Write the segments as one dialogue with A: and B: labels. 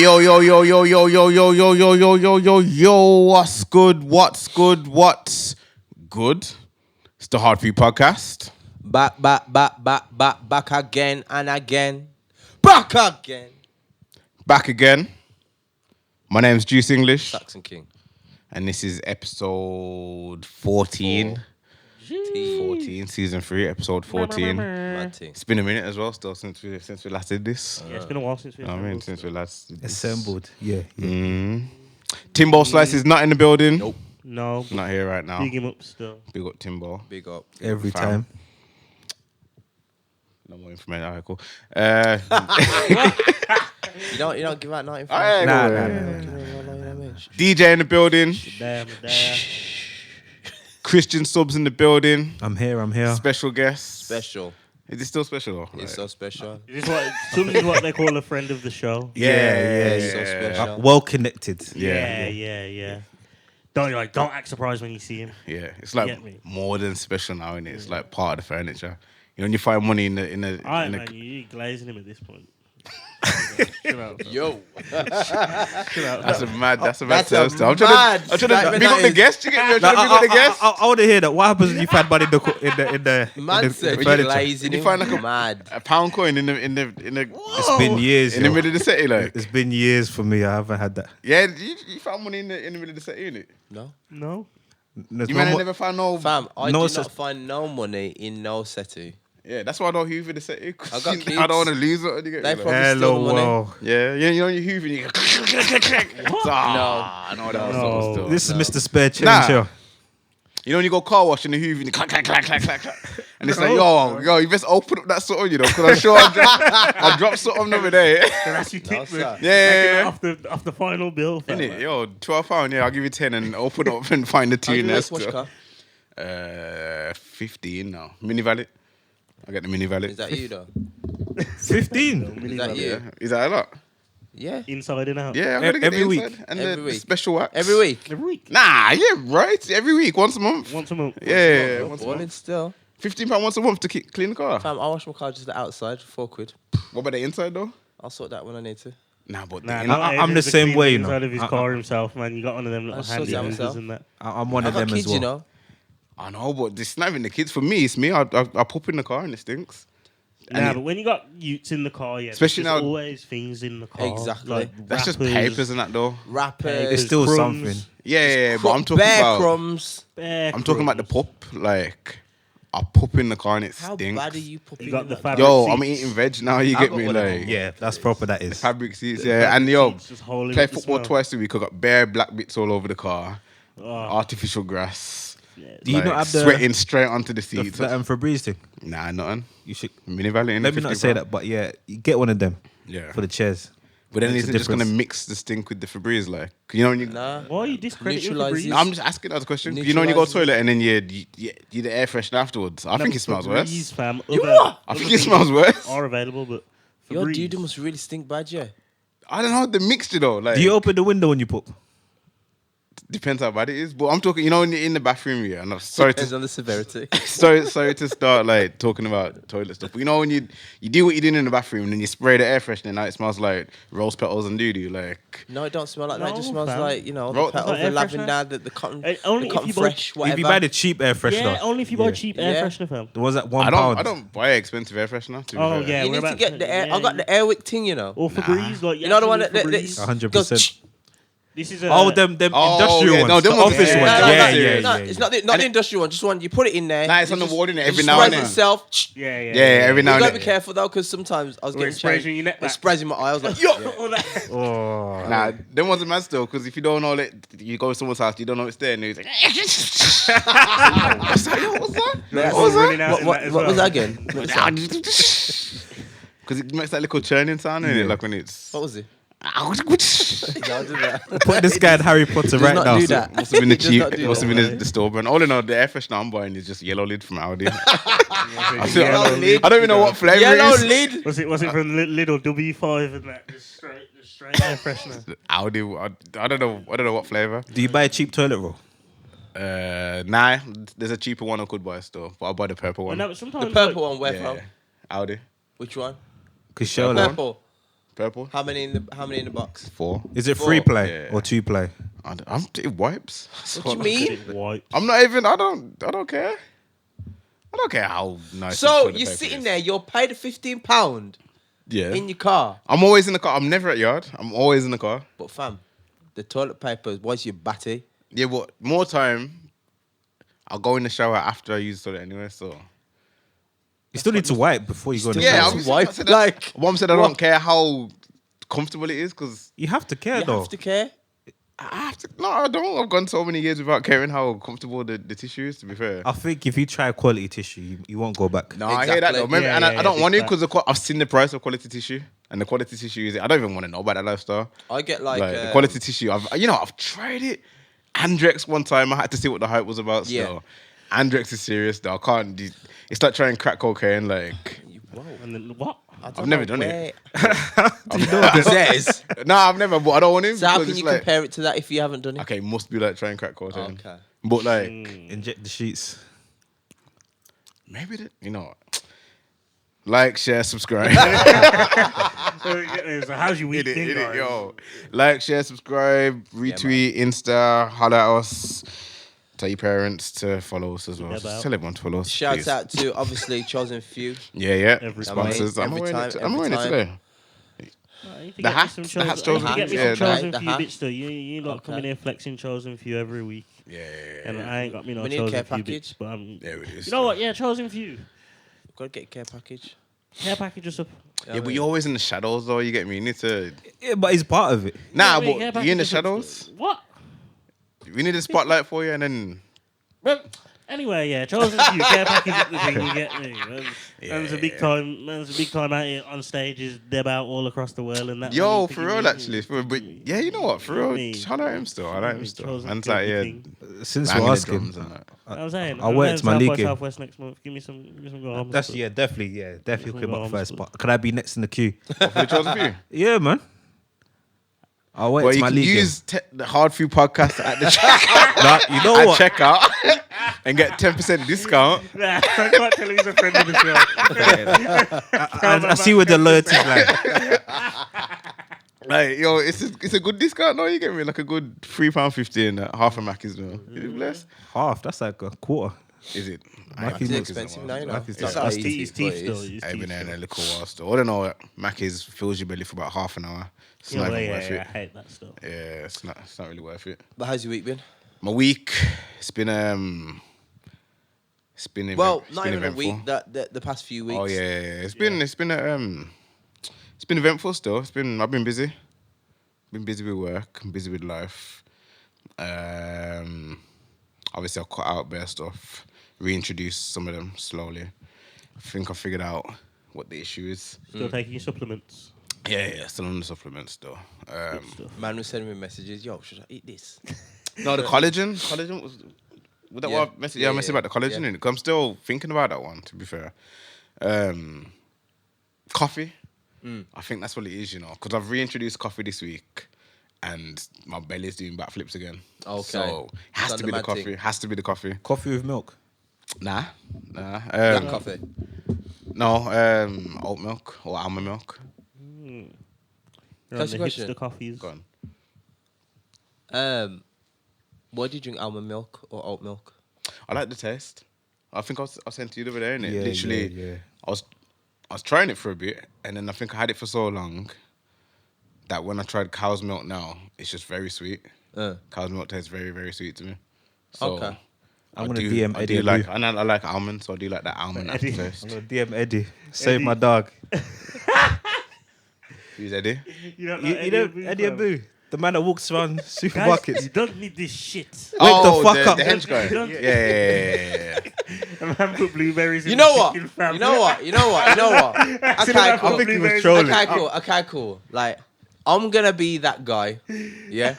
A: yo, yo, yo, yo, yo, yo, yo, yo, yo, yo, yo, yo, yo, what's good? What's good? What's good? It's the Hardfood podcast.
B: Back again and again. Back again.
A: Back again. My name's Juice English.
B: Saxon King.
A: And this is episode 14. 14, season 3, episode 14. It's been a minute as well, still, since we last did this.
C: Yeah, it's been a while since we
A: since we last did this.
D: Assembled. Yeah.
A: Timbo Slice is not in the building.
B: Nope.
C: No.
A: Not here right now.
C: Big him up still.
A: Big up Timbo.
B: Big up.
D: Every
A: Fam.
D: time.
A: No more information. Alright, cool.
B: You don't give out no information.
A: Alright,
D: Nah.
A: DJ in the building.
C: Damn.
A: Christian Soobz in the building.
D: I'm here.
A: Special guest.
B: Special.
A: Is it still special?
B: It's so special.
C: This is what they call a friend of the show.
B: It's so special.
D: Well connected.
C: Yeah. Don't act surprised when you see him.
A: Yeah, it's
C: Get
A: like
C: me.
A: more than special now, innit? It's like part of the furniture. You know, when you find money in the
C: Alright, man, you're glazing him at this point. Chill out, fam.
B: Yo.
C: Chill out.
A: That's a mad
B: That's
A: sales.
B: a
A: I'm trying
B: mad
A: to big
B: statement,
A: up
B: that
A: the
B: is.
A: guest. You get me? I'm trying to big up the guest.
D: I want to hear that. What happens when you find money in the
B: Man said you're
D: furniture?
B: glazing
A: You
B: him.
A: find like
B: mad.
A: a pound coin in the
D: It's been years.
A: in the
D: yo.
A: middle of the city, like.
D: It's been years for me. I haven't had that.
A: Yeah, you found money in the middle of the city, innit?
B: No.
C: No.
D: There's
A: You
D: one
A: man
D: more-
A: never found no.
B: Fam, I
D: No,
B: did
D: sir.
B: not find no money in no settee.
A: Yeah, that's why I don't hoover the city. 'Cause
B: I got
A: I
B: kids.
A: don't want to lose it. You get me?
B: They
A: Like,
B: probably
D: Hello,
B: stole the money.
D: wow.
A: yeah, you know you hoover and you go. No, that was
C: No.
A: still.
D: This is Mr. Spare Change.
A: Nah.
D: Yo.
A: You know when you go car wash and the hoover and you clack, and it's like, yo, you best open up that something, you know, because I'm sure I'll drop something over there.
C: That's your tip,
B: sir.
C: man.
A: Yeah.
C: Off the final bill, fam.
A: Innit? Yo, £12, yeah, I'll give you 10 and open up and find the
B: How do
A: two
B: you
A: next.
B: wash car?
A: 15 now. Mini valet. I get the mini valet.
B: Is that you though?
D: 15.
B: Is that you?
A: Is that a lot?
B: Yeah.
C: Inside and out.
A: Yeah, I'm gonna get
D: Every
A: the
D: week.
A: inside and
B: Every
A: the
B: week.
A: special wax.
B: Every week.
C: Every week.
A: Nah, yeah, right. Every week, once a month.
C: Once a month.
A: Yeah, once a
B: Balling
A: month.
B: still.
A: £15 once a month to clean the car.
B: Fam, I wash my car just the outside for £4.
A: What about the inside though?
B: I'll sort that when I need to.
A: Nah, but
C: Nah,
A: the
C: not
D: I'm
C: Adrian's
D: the same
C: clean
D: way,
C: the
D: you know.
C: inside of his car himself, man. You got one of them little
B: I sort
C: handy
B: that
C: holders
B: myself.
C: and that.
D: I'm one
B: I
D: of
B: got
D: them
B: kids,
D: as well.
B: you know.
A: I know, but it's not even the kids. For me, it's me. I pop in the car and it stinks.
C: Nah, but when you got utes in the car, yeah,
A: Especially
C: there's
A: now-
C: always things in the car.
B: Exactly.
C: Like
A: That's just
C: wrappers,
A: papers and that though.
B: Rappers.
D: It's still
C: crumbs,
D: something.
A: Yeah, but I'm talking
B: bare
A: about.
B: crumbs.
C: bare
A: I'm talking about the
C: crumbs.
A: pop. Like, I pop in the car and it
B: How
A: stinks.
B: bad are you popping
C: You got
B: in
C: the
B: that?
C: fabric
A: Yo,
C: seats.
A: I'm eating veg now. You
B: I
A: get
B: got
A: me,
B: one of them.
A: like
D: Yeah, that's proper. That is.
A: fabric seats.
C: The
A: Yeah,
C: fabric
A: and yo,
C: seats just holding
A: play
C: up the
A: football
C: smell.
A: twice a week. I got bare black bits all over the car.
C: Oh,
A: Artificial grass.
C: yeah.
D: Do you
A: Like,
D: not have the
A: sweating straight onto the
D: the
A: seats?
D: Febreze thing?
A: Nah, nothing.
D: You should.
A: Mini valet.
D: Let me not say that, but yeah, you get one of them
A: Yeah.
D: for the chairs.
A: But then
D: Makes
A: is
D: a
A: it just gonna
D: difference.
A: mix the stink with the Febreze, like you know when you?
B: Nah.
C: Why are you discrediting
B: Neutralise
C: Febreze?
A: No, I'm just asking as a question. You know when you go to the toilet and then you the air freshener afterwards. I think it smells worse.
C: Febreze, fam.
A: I think it smells worse.
C: Are available, but
B: Your
C: Febreze.
B: dude must really stink bad, yeah.
A: I don't know the mixture though. Like
D: Do you open the window when you poop?
A: depends how bad it is. But I'm talking, you know, in the bathroom, yeah. And I'm sorry
B: Depends
A: to
B: on the severity.
A: sorry to start like talking about toilet stuff. But you know when you do what you're doing in the bathroom and then you spray the air freshener, now it smells like rose petals and doo doo. Like
B: No, it don't smell like that. It
C: No,
B: just smells
C: fam.
B: like, you know,
A: Ro-
B: the petals,
C: Like
B: the
C: air
B: lavender, the cotton,
C: only
B: the
C: if
B: cotton
C: you buy-
B: fresh, whatever.
D: If you buy the cheap air freshener,
C: Yeah, only if you buy
D: Yeah.
C: cheap air
B: Yeah.
C: freshener, fam.
D: the ones at £1.
A: I don't buy expensive air freshener. To be
C: Oh,
A: fair.
C: yeah.
B: you
C: we're
B: need to
C: about
B: get
C: to-
B: the air.
C: yeah,
B: I got the Airwick thing, you know.
C: Or Febreze, like
B: You know the one that
C: Febreze.
D: 100%.
C: This is a
D: Oh, them
A: Oh,
D: industrial
A: yeah,
D: ones.
A: no, them
D: the
A: ones-
D: office
A: yeah,
D: ones.
A: no,
D: Yeah,
A: no,
D: yeah,
B: No,
D: yeah.
B: it's not the industrial one. Just one. You put it in there.
A: Nah, it's
B: it
A: on the
B: just-
A: wall, innit?
B: it
A: Every
B: just
A: now
B: sprays
A: and then.
B: itself.
C: Yeah,
A: Yeah, every now
B: You
A: and
B: gotta
A: then.
B: be careful though, because sometimes I was
C: Where
B: getting
C: it sprays
B: changed.
C: you in your neck
B: It
C: back.
B: sprays in my eye. I was like, yo.
C: All that.
D: Oh.
A: Nah, them ones are mad still, because if you don't know it, you go to someone's house, you don't know it's there, and he's like, what's that? Yo, what's that?
C: That's
A: What was
C: running
A: that?
C: out in that as
B: What was
C: well.
B: that again?
A: Because it makes that little churning sound, innit? Like when it's...
B: What was it?
A: Must
B: No, I did that.
D: Put this guy in Harry Potter
B: Does
D: right
B: not
D: now.
B: do that.
A: have been the
B: Does
A: cheap,
B: not do
A: must have
B: that.
A: been the store brand. All in all, the air freshener I'm buying is just yellow lid from Audi. I
B: Yellow lid.
A: don't even know what flavour
B: Yellow
A: it is.
B: lid.
C: Was it from Lidl W5 and that? Just straight air freshener.
A: Audi, I don't know what flavour.
D: Do you buy a cheap toilet roll?
A: Nah, there's a cheaper one I could buy still, but I'll buy the purple one.
C: No, but sometimes
B: The purple one, where from?
A: Yeah, Audi.
B: Which one?
D: Because
B: The
D: Shola.
B: purple.
A: Purple.
B: How many in the box?
A: 4.
D: Is it
B: Four.
D: free play
A: Yeah.
D: or 2 play?
A: It wipes.
B: What do you mean?
C: It wipes.
A: I'm not even. I don't care. I don't care how nice. the
B: So
A: toilet
B: you're
A: paper
B: sitting
A: is.
B: there, you're paid £15
A: Yeah.
B: in your car.
A: I'm always in the car. I'm never at yard. I'm always in the car.
B: But fam, the toilet paper, once you batty,
A: Yeah, but more time. I'll go in the shower after I use the toilet anyway. So
D: You still need to wipe before you go in the
B: Still
D: shower.
B: need
A: obviously,
B: wipe,
A: I said
B: like,
A: Mom said I
B: what?
A: don't care how comfortable it is because
D: You have to care
B: you
D: though.
B: have to care.
A: I have to. No, I don't. I've gone so many years without caring how comfortable the tissue is. To be fair.
D: I think if you try quality tissue, you won't go back.
A: No, I hear that though.
B: Exactly.
A: Maybe,
C: Yeah,
A: and
C: yeah,
A: I don't
C: yeah,
A: want it
C: big
A: because I've seen the price of quality tissue, and the quality tissue is. I don't even want to know about that lifestyle.
B: I get like,
A: Like the quality tissue. I've tried it. Andrex one time. I had to see what the hype was about. Still, Andrex is serious though. I can't. It's like trying crack cocaine. Like
B: Whoa.
C: And then what?
B: I don't
A: I've never
B: know
A: done it.
B: where- It says.
A: no, I've never. But I don't want it.
B: So how
A: because
B: can
A: it's
B: you
A: like,
B: compare it to that if you haven't done it?
A: Okay, it must be like trying crack cocaine.
B: Okay.
A: But like
D: Inject the sheets.
A: maybe like, share, subscribe.
C: So how's your week been, guys?
A: Yo, like, share, subscribe, retweet, Insta, holler at us. Tell your parents to follow us as well.
C: Yeah,
A: Just
C: about.
A: tell everyone to follow us.
B: Shout
A: please.
B: out to obviously Chosen Few.
A: Yeah.
C: Every
A: Sponsors.
B: time.
A: I'm
B: Every
A: wearing it.
B: time,
A: I'm
B: every
A: wearing it
B: time.
A: today. The hat- the hat's chosen
C: You get me
A: few. Yeah,
C: some chosen
B: the
C: few
B: hat.
C: bits though. You lot
B: Okay.
C: coming here flexing chosen few every week,
A: Yeah.
C: and I ain't got me no
B: We need a
C: chosen
B: care
C: few
B: package.
C: bits. But I'm.
A: There it is.
C: You know what? Yeah, chosen few.
B: Gotta get a care package.
C: Care package or something.
A: Yeah, but you're always in the shadows though. You get me? You need to.
D: Yeah, but it's part of it.
A: Nah,
C: Yeah, care
A: but you in the
C: package or
A: shadows.
C: something. What?
A: We need a spotlight for you, and then.
C: Well, anyway, yeah, chosen few care package up the thing. You get me? Man's a big time. Man's a big time out here on stages, deb out all across the world, and that.
A: Yo,
C: money
A: for
C: thinking
A: real,
C: me-
A: actually. But yeah, you know what? For real,
C: Me.
A: shout out him still. I like him still.
C: Chosen
A: Man's
C: few
A: like, yeah,
C: thing.
D: Since
A: banging
D: we're
A: the
D: asking,
A: drums and that.
C: I'm saying,
D: I went to my
C: South
D: league
C: by
D: game.
C: Southwest next month. Give me some garms.
D: That's definitely hook him up
C: Arms,
D: first.
C: but-
D: But can I be next in the queue?
A: For the chosen few.
D: Yeah, man. I'll wait
A: Well,
D: to
A: you
D: my
A: can
D: league
A: use the Hardfood podcast at the
D: game. You know what?
A: checkout and get 10% discount.
C: I can't tell he's a friend of the show.
D: I see where the loyalty's like.
A: Like, yo, it's a good discount. No, you get me like a good £3.50 and half a Mac as well. Is it blessed?
D: Half. That's like a quarter.
A: Is it?
D: Mac
B: It's
D: is
B: expensive now, you know.
D: Mac is
B: It's
D: disgusting.
B: not
C: His
B: easy,
C: teeth
B: but it
C: still.
B: is.
C: His
A: I've been
C: teeth
A: there in
C: still.
A: a little while still. I don't know what Mac fills your belly for about half an hour. It's not even worth
C: I
A: it.
C: hate that stuff.
A: Yeah, it's not really worth it.
B: But how's your week been?
A: My week, it's been
B: Well,
A: it's
B: not
A: been
B: even a
A: eventful.
B: week. The past few weeks.
A: Oh yeah. It's been eventful still. I've been busy. Been busy with work. I'm busy with life. Obviously I'll cut out bare stuff. Reintroduce some of them slowly. I think I figured out what the issue is.
C: Still taking your supplements.
A: Yeah, still on the supplements though.
C: Good stuff.
B: Man was sending me messages. Yo, should I eat this?
A: No, the collagen was that
B: Yeah.
A: what I messaged? Yeah, I messaged about the collagen
B: Yeah.
A: in it. 'Cause I'm still thinking about that one. To be fair, coffee. I think that's what it is, you know, because I've reintroduced coffee this week, and my belly's doing backflips again.
B: Okay.
A: So has
B: It's
A: to be the
B: on the mad
A: coffee.
B: thing.
A: Has to be the coffee.
D: Coffee with milk.
A: Nah.
B: Black coffee.
A: No, oat milk or almond milk.
C: You're
B: Can I
C: on
B: ask
C: the
B: you a question?
C: hipster coffees.
A: Go on.
B: Why do you drink almond milk or oat milk?
A: I like the taste. I think I sent to you the other day, innit?
D: Yeah,
A: Literally,
D: yeah.
A: I was trying it for a bit, and then I think I had it for so long that when I tried cow's milk now, it's just very sweet. Cow's milk tastes very, very sweet to me. So
B: Okay.
D: I'm gonna DM
A: I
D: Eddie.
A: do like, and I like almonds, so I do like that almond
C: Eddie.
A: taste.
D: I'm gonna DM Eddie. Save
C: Eddie.
D: my dog.
A: Who's Eddie?
C: You don't
D: You know Eddie Abu, the man that walks around
C: Guys,
D: supermarkets.
C: you don't need this shit.
D: Wake the fuck up.
A: The hench guy.
C: Don't-
A: Yeah.
C: A man put blueberries in
B: You know
C: the
B: what?
C: chicken, fam.
B: You know what? Okay,
C: I
B: cool.
C: think he was
D: trolling.
B: Okay, cool. Like, I'm gonna be that guy, yeah.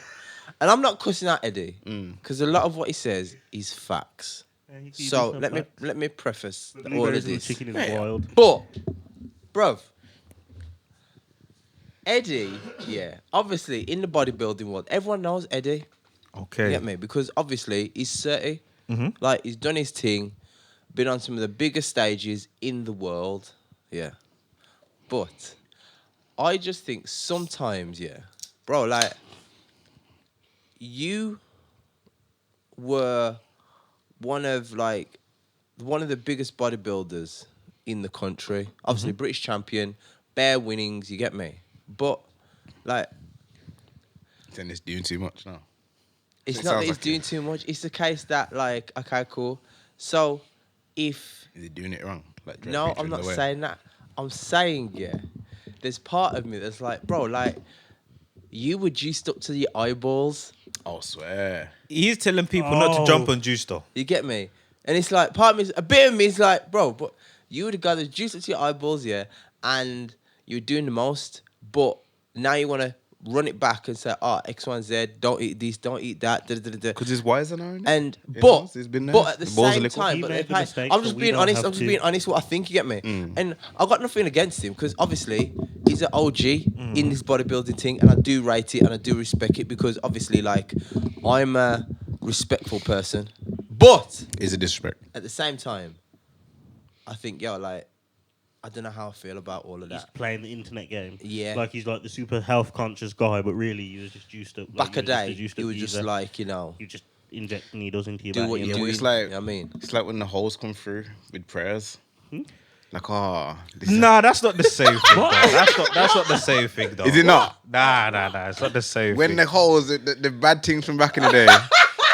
B: And I'm not cussing out Eddie because a lot of what he says is facts.
C: Yeah, he keeps
B: So
C: some
B: let
C: facts.
B: me preface
C: The
B: all of
C: blueberries in the
B: this.
C: chicken is wild.
B: But, bruv, Eddie, yeah, obviously in the bodybuilding world, everyone knows Eddie. You
D: Okay.
B: get me? Because obviously he's 30. Like, he's done his thing, been on some of the biggest stages in the world. Yeah. But I just think sometimes, yeah, bro, like, you were one of the biggest bodybuilders in the country. Obviously, British champion, bare winnings, you get me? But, like...
A: Then it's doing too much now.
B: It's
A: It
B: not that
A: sounds
B: he's
A: like
B: doing too much. It's the case that, like, okay, cool. So, if...
A: Is he doing it wrong? Like Drake
B: No,
A: featuring
B: I'm not
A: Lil Wayne?
B: saying that. I'm saying, yeah, there's part of me that's like, bro, like, you were juiced up to your eyeballs.
A: Oh, swear.
D: He's telling people not to jump on juice though.
B: You get me? And it's like, part of me, a bit of me is like, bro, but you were the guy that juiced up to your eyeballs, yeah, and you were doing the most, but now you want to run it back and say, X, Y, and Z, don't eat this, don't eat that,
A: Because he's wiser now, innit?
B: And
A: He
B: but
A: knows, he's been there.
B: but at the
A: The balls are
B: same
A: liquid.
B: time,
C: He
B: but
C: made the
B: like,
C: mistakes,
B: I'm
C: but
B: just
C: we
B: being
C: don't
B: honest.
C: have
B: I'm just
C: to.
B: being honest. What I think, you get me? And I got nothing against him because obviously he's an OG in this bodybuilding thing, and I do rate it and I do respect it because obviously, like, I'm a respectful person, but
A: Is it disrespect?
B: at the same time, I think, yo, like, I don't know how I feel about all of
C: He's
B: that.
C: playing the internet game.
B: Yeah.
C: Like he's like the super health conscious guy, but really he was just juiced up.
B: Back a day,
C: juiced
B: it
C: up
B: was just
C: geezer.
B: like, you know,
C: You just inject needles into your
B: do
C: body.
B: what
C: and
B: you're
C: then-
B: doing.
A: It's like
B: You know what I mean?
A: It's like when the holes come through with prayers. Like, this
D: Nah, that's not the same thing. Though. That's not the same thing though.
A: Is it not?
D: Nah. It's not the same
A: When
D: thing.
A: the holes, the bad things from back in the day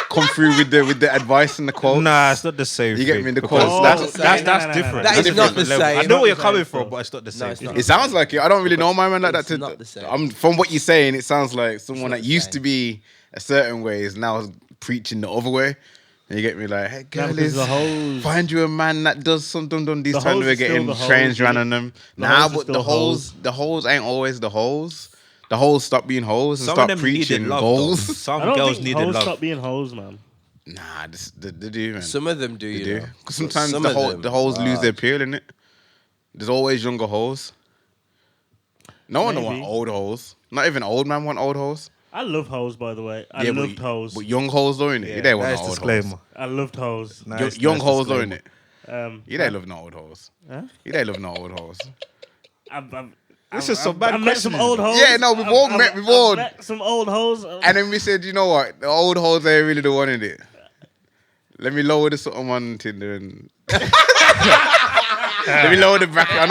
A: come through with the advice and the quotes.
D: Nah, it's not the same.
A: You get
D: thing,
A: me? The
D: because
A: quotes.
D: That's
C: No.
D: different.
B: That
D: That's
B: is not
D: different
B: the
D: level.
B: same.
D: I know where you're
C: It's not the
D: coming
C: same,
D: from, but it's not the same.
B: it's
D: thing.
B: not.
A: It sounds like it. I don't really know my man like that.
B: It's not the same.
A: From what you're saying, it sounds like someone
B: not
A: that
B: the
A: used
B: same.
A: to be a certain way is now preaching the other way. And you get me like, hey,
C: No,
A: girl,
C: because the hoes-
A: find you a man that does something on these
C: The
A: times
C: hoes
A: we're
C: are still
A: getting
C: the hoes,
A: trains ran
C: innit?
A: on them.
C: The
A: Nah,
C: hoes are
A: but
C: still
A: the hoes ain't always the hoes. The hoes stop being hoes and
D: Some of
A: start
D: them
A: preaching
D: needed love.
A: goals.
D: Though.
C: I
D: Some
C: don't
D: girls
C: think
D: needed
C: hoes
D: love.
C: stop being hoes, man.
A: Nah, they do, man.
B: Some of them do,
A: They
B: you
A: do.
B: know.
A: Because
B: But
A: sometimes
B: some
A: the
B: of them,
A: hoes lose their appeal, innit? There's always younger hoes. No one don't want
C: Maybe.
A: old hoes. Not even old man want old hoes.
C: I love hoes, by the way. I
A: Yeah,
C: loved
A: but,
C: hoes.
A: But young hoes though, innit?
D: Yeah,
A: You don't want
D: nice
A: no old
D: disclaimer.
A: hoes.
C: I loved hoes.
D: Nice,
A: Young
D: nice
A: hoes though,
D: disclaimer.
A: innit? You don't love no old hoes.
C: Huh?
A: You don't love no old hoes.
D: This is some bad
C: I met some
D: questions.
C: old hoes.
A: Yeah, no, we've all met- we've all-
C: met some old hoes.
A: And then we said, you know what? The old hoes ain't really the one in it. Let me lower the something on Tinder and let me lower the bracket. I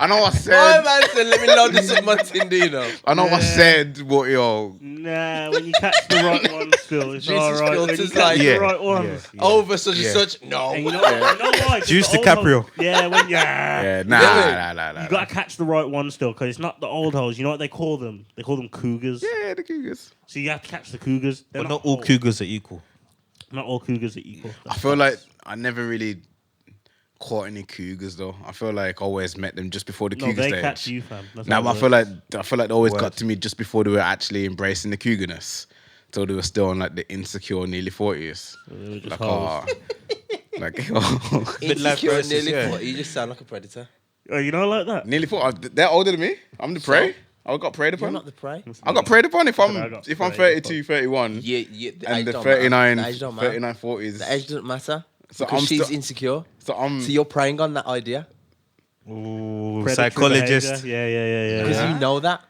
A: know I
B: My
A: said.
B: man said, let me load this up my Tinder, you know.
A: I know I said, but yo,
C: Nah, when you catch the right one, still it's
B: Jesus
C: all right. When you
B: filters
C: catch
B: like-
C: the
D: Yeah,
C: right ones.
B: Over such and
D: Yeah.
B: such. No.
C: And you know why? 'Cause
D: Juice
C: the old
D: DiCaprio.
C: hoes- Yeah, when
A: yeah, nah.
C: You gotta catch the right one still, because it's not the old hoes. You know what they call them? They call them cougars.
A: Yeah, the cougars.
C: So you have to catch the cougars. They're
D: But not all
C: hoes.
D: cougars are equal.
C: Not all cougars are equal.
A: I feel like I never really caught any cougars though. I feel like I always met them just before the
C: No,
A: cougar
C: they
A: stage.
C: catch you, fam. That's
A: Nah,
C: how
A: but
C: it
A: I feel like they always
D: Word.
A: got to me just before they were actually embracing the cougarness. So they were still on like the insecure nearly 40s.
C: They were just
A: Like,
C: hoes.
A: like
D: Bit like
B: Insecure,
D: versus,
B: nearly
D: yeah.
B: 40. You just sound like a predator.
C: Oh, you know like that?
A: nearly 40. They're older than me. I'm the prey. I got preyed
B: You're
A: upon.
B: not the prey.
A: I got preyed upon if
C: I
A: I'm
C: got
A: 32, 31,
B: Yeah, the age
A: and the
B: don't matter.
A: 39,
B: The age don't matter.
A: 39, 40s.
B: The age doesn't matter.
A: So
B: Because
A: I'm
B: she's
A: still-
B: insecure.
A: So I'm.
B: So you're preying on that idea.
D: Ooh,
C: Predatory
D: psychologist.
C: behaviour. Yeah.
B: Because you know that.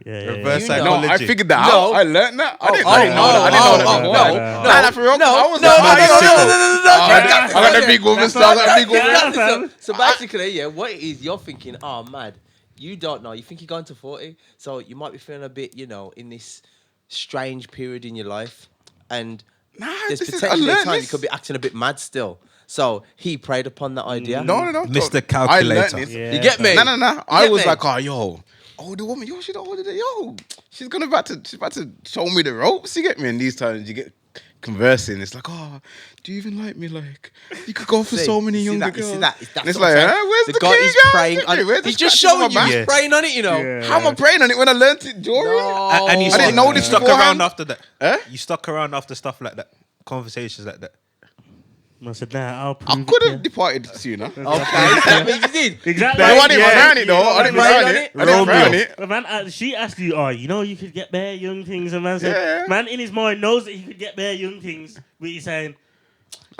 C: Yeah.
D: Reverse
B: You know-
A: No, I
D: psychology.
A: figured that
B: No.
A: out. I learned that. I didn't
B: oh,
A: know that. I didn't know that
B: oh,
A: before.
C: no.
A: Nah, for real.
B: No,
A: I was
B: no,
A: like,
B: no,
A: I got that big woman style. I got that big woman.
C: Yeah, fam.
B: So basically, yeah, what it is, you're thinking, oh, mad. You don't know. You think you're going to 40. So you might be feeling a bit, you know, in this strange period in your life. And
A: Nah,
B: there's
A: this is. I
B: potentially a
A: learned
B: time you
A: this.
B: could be acting a bit mad still. So he preyed upon that idea.
A: No.
D: Mr.
A: I
D: Calculator.
A: learned this.
C: Yeah,
B: You get me?
A: No. I
B: get
A: was
B: me?
A: like, oh, yo, older woman, yo, she's older than yo. She's about to show me the ropes. You get me? And these times you get conversing. It's like, oh, do you even like me? Like, you could go for
B: See,
A: so many
B: you see
A: younger
B: that, you
A: girls.
B: see that?
A: And
B: That's
A: it's
B: what I'm
A: like,
B: saying.
A: huh? Where's the
B: guy is
A: cougar?
B: preying on
A: Where's the
B: He's just
A: scratch on
B: showing
A: my
B: you.
A: back?
B: He's preying on it, you know.
C: Yeah.
A: How am I praying on it when I learned it, Jory?
B: No.
D: And you
A: I didn't know this
D: stuck
A: beforehand.
D: around after that.
A: Huh?
D: You stuck around after stuff like that. Conversations like that.
C: I said, nah, I'll prove
A: I
C: it
A: could
C: to
A: have departed sooner.
B: Okay, that means you did.
C: you. Exactly.
A: No, I didn't pray on it though. I didn't
B: Right
A: pray on
B: on
A: it.
B: it.
A: I didn't pray on
D: Romeo.
A: it.
C: The man, she asked you, oh, you know you could get bare young things. And man said,
A: Yeah.
C: man in his mind knows that he could get bare young things. But he's saying,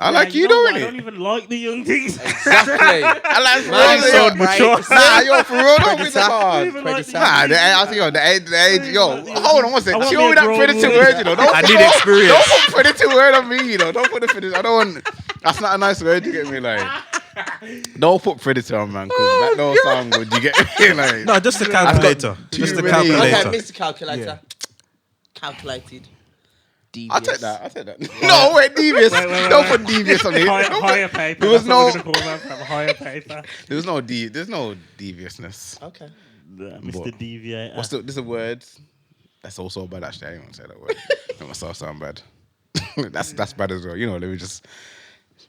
A: I like you
C: know what?
A: doing
C: I don't
A: it.
C: even like the young things.
B: Exactly.
A: I like
B: Man,
A: for
B: so
A: real.
B: mature.
A: Nah, yo, for real, don't be the
C: I
A: hard.
C: don't even like the
A: Nah,
C: young
A: the age, I
C: things.
A: think, yo, the age, yo,
C: like the young
A: hold on
C: things.
A: one second.
C: I want
A: Chill
C: me a
A: with that
C: grown
A: predator
C: woman.
A: word, you know.
D: I need experience.
A: Don't put predator word on me, you know. Don't put the predator. I don't want. That's not a nice word. You get me, like. Don't put predator on, man, because that don't sound good. You get me, like.
D: No, just the calculator. Just the
A: too many-
D: calculator.
B: Okay, Mr. Calculator. Calculated. Devious.
A: I'll take that. No, wait, devious. Don't put devious on it.
C: Higher paper.
A: There was
C: That's what we're
A: no-
C: gonna call that from higher paper.
A: There's no deviousness.
B: Okay.
C: Mr.
A: What?
C: Deviator.
A: This is a word that's also bad, actually. I ain't gonna say that word. It myself sound bad. that's bad as well. You know, let me just.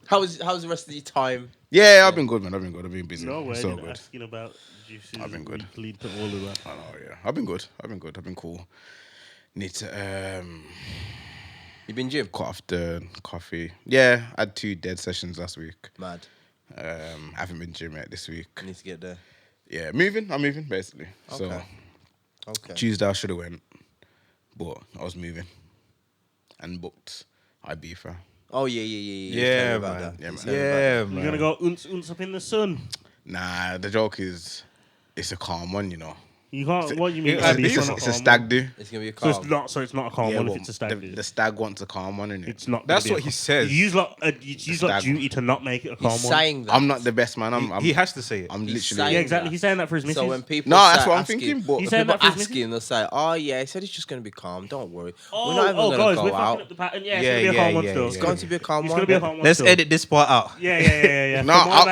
B: How's the rest of your time?
A: Yeah, I've been good, man. I've been busy.
C: No way.
A: So good.
C: Asking about juices.
A: I've been good.
C: Lead to all of that.
A: I know, yeah. I've been good. I've been cool. Need to
B: You been gym?
A: cut off the coffee. Yeah, I had 2 dead sessions last week.
B: Mad.
A: Haven't been gym yet this week.
B: I need to get there.
A: Yeah, I'm moving basically. So
B: Okay. Okay.
A: Tuesday I should have went, but I was moving and booked Ibiza.
B: Oh yeah.
D: Yeah,
B: Tell me about
D: man.
B: that.
A: Yeah, man.
B: Tell me about
D: Yeah,
C: You're
D: man.
C: gonna go unce up in the sun.
A: Nah, the joke is, it's a calm one, you know.
C: You can't. What do you mean?
D: It's
C: by
D: a
C: this
D: decent-
C: one
A: It's a
C: calm
A: stag
C: one?
A: do.
B: that. It's gonna be a
C: So
B: calm.
C: it's not. So it's not a calm one
A: well,
C: if it's a stag do.
A: the stag wants a calm one, innit?
C: It's not.
D: That's
C: gonna be
D: what
C: a
D: he
C: calm-
D: says.
C: You use like
A: Stag.
C: duty to not make it a calm
B: He's
C: one.
B: saying that.
A: I'm not the best man.
D: He has to say it.
A: I'm
B: He's
A: literally.
B: saying
C: Yeah, exactly.
B: that.
C: He's saying that for his missus.
B: So when people
A: No, that's
B: start
A: what I'm
B: asking,
A: thinking. But
C: He's
B: when
C: saying
B: people
C: that for his
B: asking, they'll say, "Oh yeah, he said it's just gonna be calm. Don't worry.
C: Oh,
B: we're not even gonna
C: guys,
B: go
C: we're fucking
B: out.
C: up the pattern. Yeah, it's
D: Yeah,
C: gonna be a
D: yeah,
C: calm one
D: yeah,
C: still.
D: yeah.
B: It's going to be a calm
C: It's
B: one.
C: gonna be a calm one
D: Let's
C: still.
D: edit this part out.
C: Yeah.
A: No,
C: for my
A: I'll-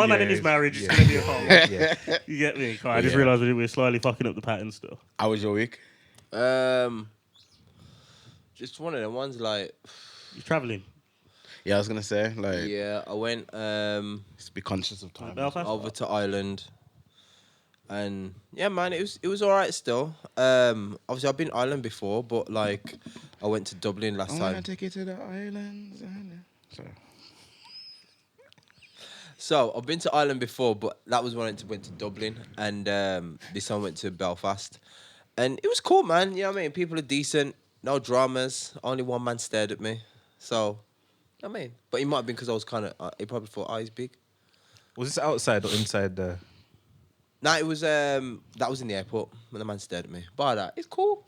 C: man in his marriage, it's gonna be a calm one.
D: Yeah.
C: You get me? I just
A: Yeah.
C: realised we're slightly fucking up the pattern still.
A: How was your week?
B: Just one of them ones. Like,
C: You're travelling.
A: Yeah, I was gonna say like,
B: yeah, I went
A: just be conscious of time.
C: Belfast.
B: over to Ireland, and yeah, man, it was all right still. Obviously I've been Ireland before, but like I went to Dublin last
A: I
B: time.
A: wanna take you to the islands. Sorry.
B: So I've been to Ireland before, but that was when I went to Dublin, and this time I went to Belfast, and it was cool, man. You know what I mean? People are decent, no dramas. Only one man stared at me, so I mean, but it might have been because I was kind of. He probably thought, "Oh, he's big."
D: Was this outside or inside the?
B: No, it was that was in the airport when the man stared at me. But that it's cool,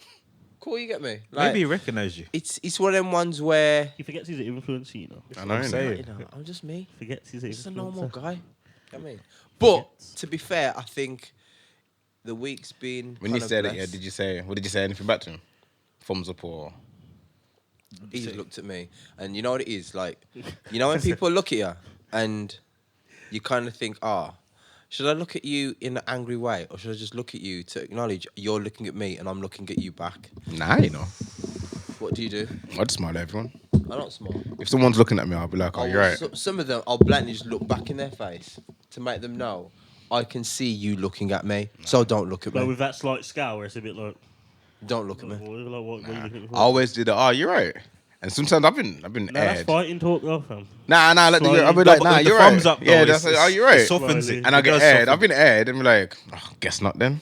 B: cool. You get me? Like,
D: Maybe he recognised you.
B: it's one of them ones where
C: He forgets he's an influencer, you know.
A: I know.
D: I'm
A: innit?
D: saying.
B: you know I'm just me.
C: Forgets he's an
B: Just a
C: influencer.
B: normal guy. I mean, but to be fair, I think the week's been.
A: When you
B: kind of
A: said it,
B: blessed.
A: what did you say anything back to him? Thumbs up or?
B: He just looked at me, and you know what it is like. You know when people look at you, and you kind of think, should I look at you in an angry way, or should I just look at you to acknowledge you're looking at me and I'm looking at you back?
A: Nah, you know.
B: What do you do?
A: I just smile at everyone.
B: I don't smile.
A: If someone's looking at me, I'll be like, "Oh, you're right."
B: Some of them, I'll blatantly just look back in their face to make them know I can see you looking at me. So don't look at
C: Like
B: me.
C: with that slight scowl, where it's a bit like,
B: Don't look at me.
C: what are you looking for?
A: I always do that. Oh, you're right. And sometimes I've been
C: No, that's
A: aired.
C: fighting talk, though, fam.
A: Nah, let the
C: Slowly.
A: I'll be
D: No,
A: like,
D: but
A: nah,
D: the
A: you're
D: thumbs
A: right.
D: up, though,
A: Yeah,
D: it's-
A: that's like, oh, you're right.
D: It softens
C: Slowly.
D: it.
A: And I
D: It
A: get
D: does
A: aired.
D: soften
A: I've been aired and be like, guess not then.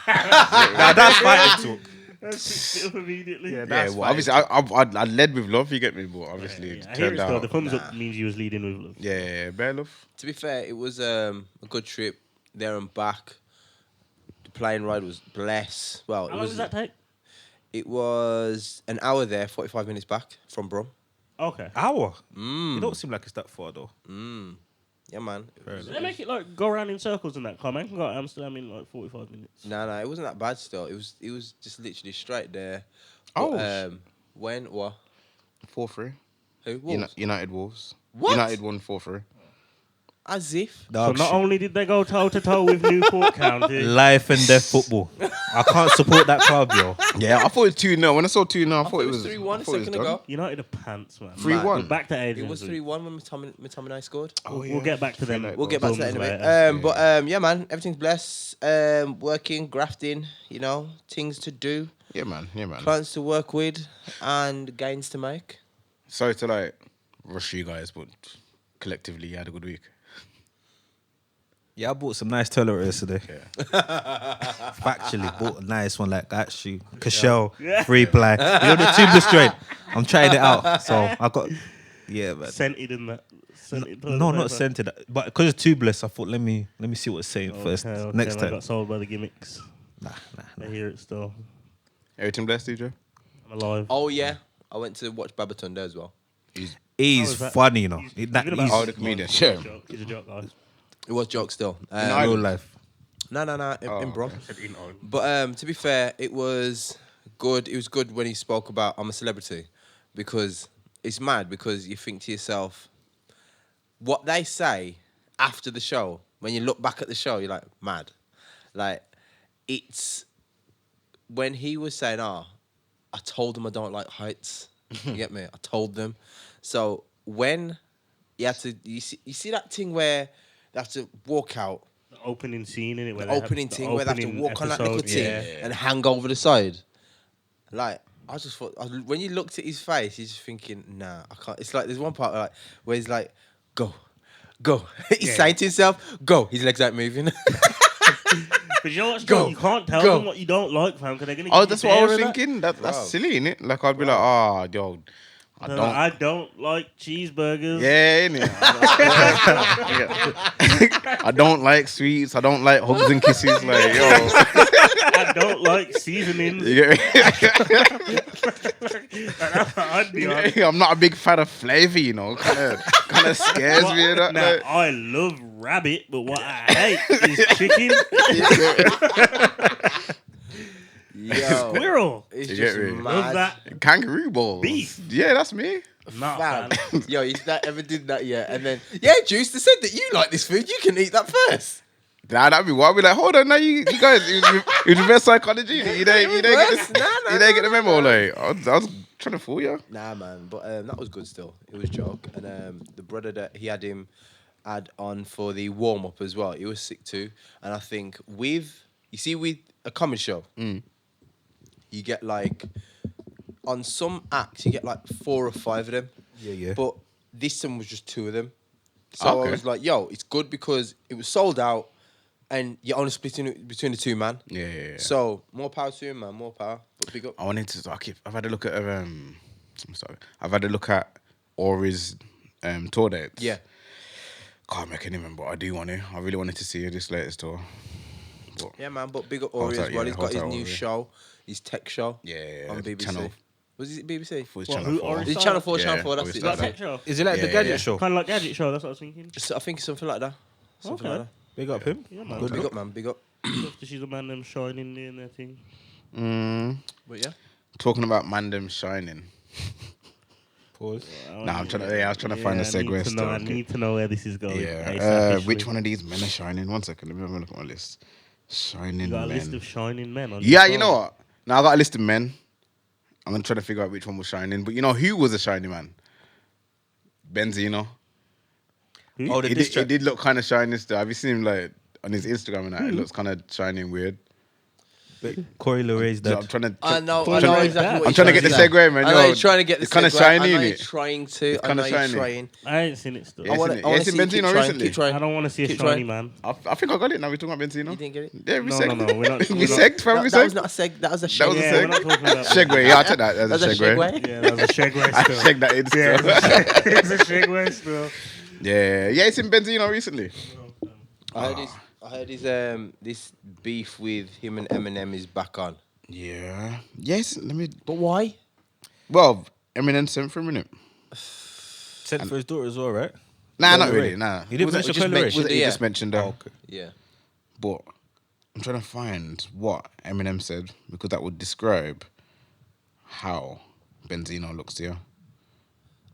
D: Nah, that's fighting talk.
C: That's up immediately.
D: Yeah,
A: Yeah, well, obviously I led with love. You get me, but obviously
C: I
A: it
C: hear
A: turned
C: it still.
A: out.
C: The thumbs up means you was leading with love.
A: Yeah, bare love.
B: To be fair, it was a good trip there and back. The plane ride was bless. Well,
C: How long does that take?
B: It was an hour there, 45 minutes back from Brum.
C: Okay.
D: Hour. It don't seem like it's that far though.
B: Yeah, man. It was-
C: They make it like go around in circles and that. Come man can go to Amsterdam in like 45 minutes.
B: No, it wasn't that bad still. It was just literally straight there.
A: Oh.
B: But, when? What?
A: 4-3.
B: Who? Wolves?
A: United Wolves.
B: What?
A: United won 4-3.
B: As if.
C: So not only did they go toe to toe with Newport County,
D: Life and death football. I can't support that club, yo.
A: Yeah, I thought it was 2-0. When I saw 2-0, I thought it was
B: 3-1
A: I thought it was
B: second
A: done.
B: ago.
C: United are pants, man.
A: 3-1.
C: Back to
B: It
C: Adrian.
B: was 3-1 when Mitami and I scored.
C: We'll get back to them.
B: We'll get back to that in a
C: thumbs
B: bit.
C: later.
B: But yeah, man, everything's blessed. Working, grafting, things to do,
A: Yeah, man.
B: clients to work with, and gains to make.
A: Sorry to like rush you guys, but collectively you had a good week.
D: Yeah, I bought some nice toilet yesterday.
A: Yeah.
D: Factually, bought a nice one like that shoe. Cashel, 3-ply. You know the tubeless joint? I'm trying it out. So I got, Yeah, man.
C: Scented in that. Scented toilet
D: No,
C: paper.
D: not scented. But because it's tubeless, I thought let me see what it's saying first.
C: Okay,
D: Next
C: I
D: time.
C: got sold by the gimmicks.
D: Nah.
C: I hear it still.
A: Everything blessed, DJ?
C: I'm alive.
B: Oh yeah, I went to watch Babatunde as well.
D: He's
C: How is that?
D: funny, you know.
C: He's
D: That-
C: good about
D: he's
A: Oh, the comedian, sure.
C: He's a joke guy.
B: It was joke still.
D: real life.
B: No, in Brom.
C: I said in on.
B: But to be fair, it was good. It was good when he spoke about I'm a celebrity, because it's mad because you think to yourself, what they say after the show, when you look back at the show, you're like, mad. Like, it's when he was saying, I told them I don't like heights. You get me? I told them. So when you have to, you see that thing where they have to walk out,
C: The opening scene in it. Where
B: the opening
C: the
B: thing where they have to
C: opening
B: walk on that little
C: episode,
B: thing and hang over the side. Like, I just thought, when you looked at his face, you're just thinking, nah, I can't. It's like, there's one part where he's like, go. He's saying to himself, go. His legs aren't moving.
C: But you know what's
B: Go.
C: true? You can't tell
B: Go.
C: them what you don't like, fam, because they're gonna.
A: Oh,
C: give
A: that's
C: you
A: what I was
C: bear of that.
A: thinking. That's
B: Bro.
A: silly, innit? Like, I'd be like, oh, yo, I
C: They're
A: don't.
C: like, I don't like cheeseburgers.
A: Yeah, innit? I don't like sweets. I don't like hugs and kisses. Like, yo.
C: I don't like seasonings.
A: You get me?
C: That's what I'd be on.
A: I'm not a big fan of flavor, you know. Kind of scares me. That,
C: Now,
A: like.
C: I love rabbit, but what I hate is chicken.
B: Yo,
C: Squirrel.
B: it's
A: You
B: just
A: get me?
C: Love
B: mad.
C: that.
A: Kangaroo balls.
C: Beef.
A: Yeah, that's me.
C: Nah,
B: Fam.
C: fam.
B: Yo, you ever did that yet? And then, Juice, they said that you like this food. You can eat that first.
A: Nah, that'd be wild. I'd be like, hold on, now you guys, it's reverse psychology. You didn't
B: Reverse?
A: get
B: Nah,
A: you didn't get the memo. Like, I was trying to fool you.
B: Nah, man, but that was good still. It was joke. And the brother that he had on for the warm up as well, he was sick too. And I think with a comedy show, you get like, on some acts, you get like 4 or 5 of them.
D: Yeah.
B: But this one was just 2 of them. So
A: Okay.
B: I was like, yo, it's good because it was sold out and you're only splitting it between the 2 man.
A: Yeah.
B: So more power to him, man, more power. But big up.
A: I wanted to. I've had a look at. I'm sorry. I've had a look at Ori's tour dates.
B: Yeah.
A: Can't make any of them, but I do want to. I really wanted to see this latest tour. But
B: Yeah, man, but big up
A: Hold
B: Ori
A: tight,
B: as well.
A: yeah,
B: He's
A: hold
B: got his
A: tight,
B: new
A: Ori.
B: show, his tech show
A: yeah,
B: on BBC.
A: Channel,
B: Was it BBC?
A: for his
C: What,
A: Channel
C: who
A: 4.
C: Ori?
B: It's Channel 4,
A: Yeah,
B: Channel 4, that's
A: Ori
B: it.
C: Like
A: started.
C: tech show.
D: Is it like the
A: Yeah,
D: gadget
A: yeah.
D: show?
C: Kind of like gadget show. That's what I was thinking.
B: So I think it's something like that. Something
C: Okay.
B: like
D: Big up him.
C: Yeah, man.
D: Good
B: that. Big
D: luck.
B: up, man, big up.
C: After she's a man, them shining in their thing.
B: But yeah.
A: Talking about Mandem shining.
D: Pause.
A: Nah, I was trying to find a segue
C: I
A: still.
C: need to know where this is going.
A: Yeah.
C: ASAP-ishly.
A: Which one of these men are shining? 1 second. Let me have a look at my list. Shining
C: You got a
A: men.
C: list of shining men on
A: Yeah,
C: your
A: you
C: phone.
A: know what? Now I got a list of men. I'm gonna try to figure out which one was shining. But you know who was a shiny man? Benzino.
C: Who?
D: Oh, the
A: He
D: diss
A: did, he
D: track.
A: did look kind of shiny still. Have you seen him like on his Instagram and that?
C: Hmm.
A: It looks kind of shiny and weird.
D: Corey Loray's
A: So I'm
D: dad.
A: trying to.
B: I know
C: Trying to-
B: exactly what
A: I'm
B: you're
A: trying to get the
B: say.
A: segue, man.
B: I know
A: Yo,
B: you're trying to get the
A: it's kinda
B: segue.
A: shiny,
B: I know
A: innit?
B: you're trying to.
A: It's
B: I
A: kinda
B: know you're
A: shiny.
B: trying.
C: I ain't seen it still.
A: Yeah,
B: I want
A: isn't it? Yeah, it's in
B: to see you keep
A: Benzino
B: trying.
A: recently.
B: Keep trying.
C: I don't want to see a
B: Keep
C: shiny
B: trying.
C: man.
A: I think I got it now. We're talking about Benzino.
B: You didn't get it?
A: Yeah, we
C: No,
A: segged.
C: no, no, we're not-
A: we
C: we're not-
A: segged, fam. We
B: That was
A: segged.
B: not a seg. That was a
A: That
B: sheg.
A: was a
C: Yeah,
A: seg.
C: we're not talking about
A: Segue. Yeah, I'll take that as
B: That's
A: a
B: a
A: segue.
B: segue.
C: Yeah, that was a segue
A: I
C: still.
A: checked that in
C: Yeah,
A: still.
C: it's a segue still.
A: Yeah, it's in Benzino recently.
B: I heard his this beef with him and Eminem is back on.
A: Yeah. Yes. Let me.
B: But why?
A: Well, Eminem sent for a minute.
D: Sent for his daughter as well, right?
A: Nah, not
D: Coyle
A: really.
D: Ray.
A: Nah.
D: He didn't
A: Was it-
D: mention Coyle Ray?
A: was it- He
B: Yeah.
A: just mentioned her.
D: Oh, okay.
B: Yeah.
A: But I'm trying to find what Eminem said because that would describe how Benzino looks here.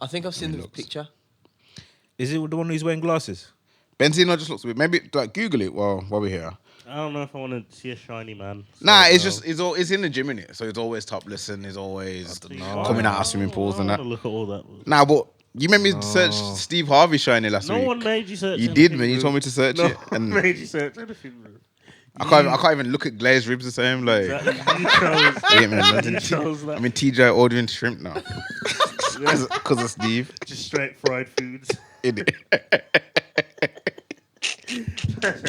B: I think I've seen
A: He
B: the
A: looks-
B: picture.
D: Is it the one who's wearing glasses?
A: Benzino just looks weird. Maybe like Google it while we're here.
C: I don't know if I want to see a shiny man. So,
A: Nah, it's
C: no.
A: just it's in the gym in it, so it's always topless and he's always
C: know.
A: coming out of swimming pools and
C: I
A: that.
C: wanna look at all that.
A: Nah, but you made me search Steve Harvey shiny last
C: No
A: week.
C: one made you search.
A: You
C: anything,
A: did, man. You
C: bro.
A: told me to search
C: No
A: it, and
C: one made you search anything. Bro.
A: I can't even look at glazed ribs the same. Like,
C: Exactly. You chose.
A: yeah, man.
C: You chose that.
A: I mean, TJ ordering shrimp now because of Steve.
C: Just straight fried foods.
A: Innit?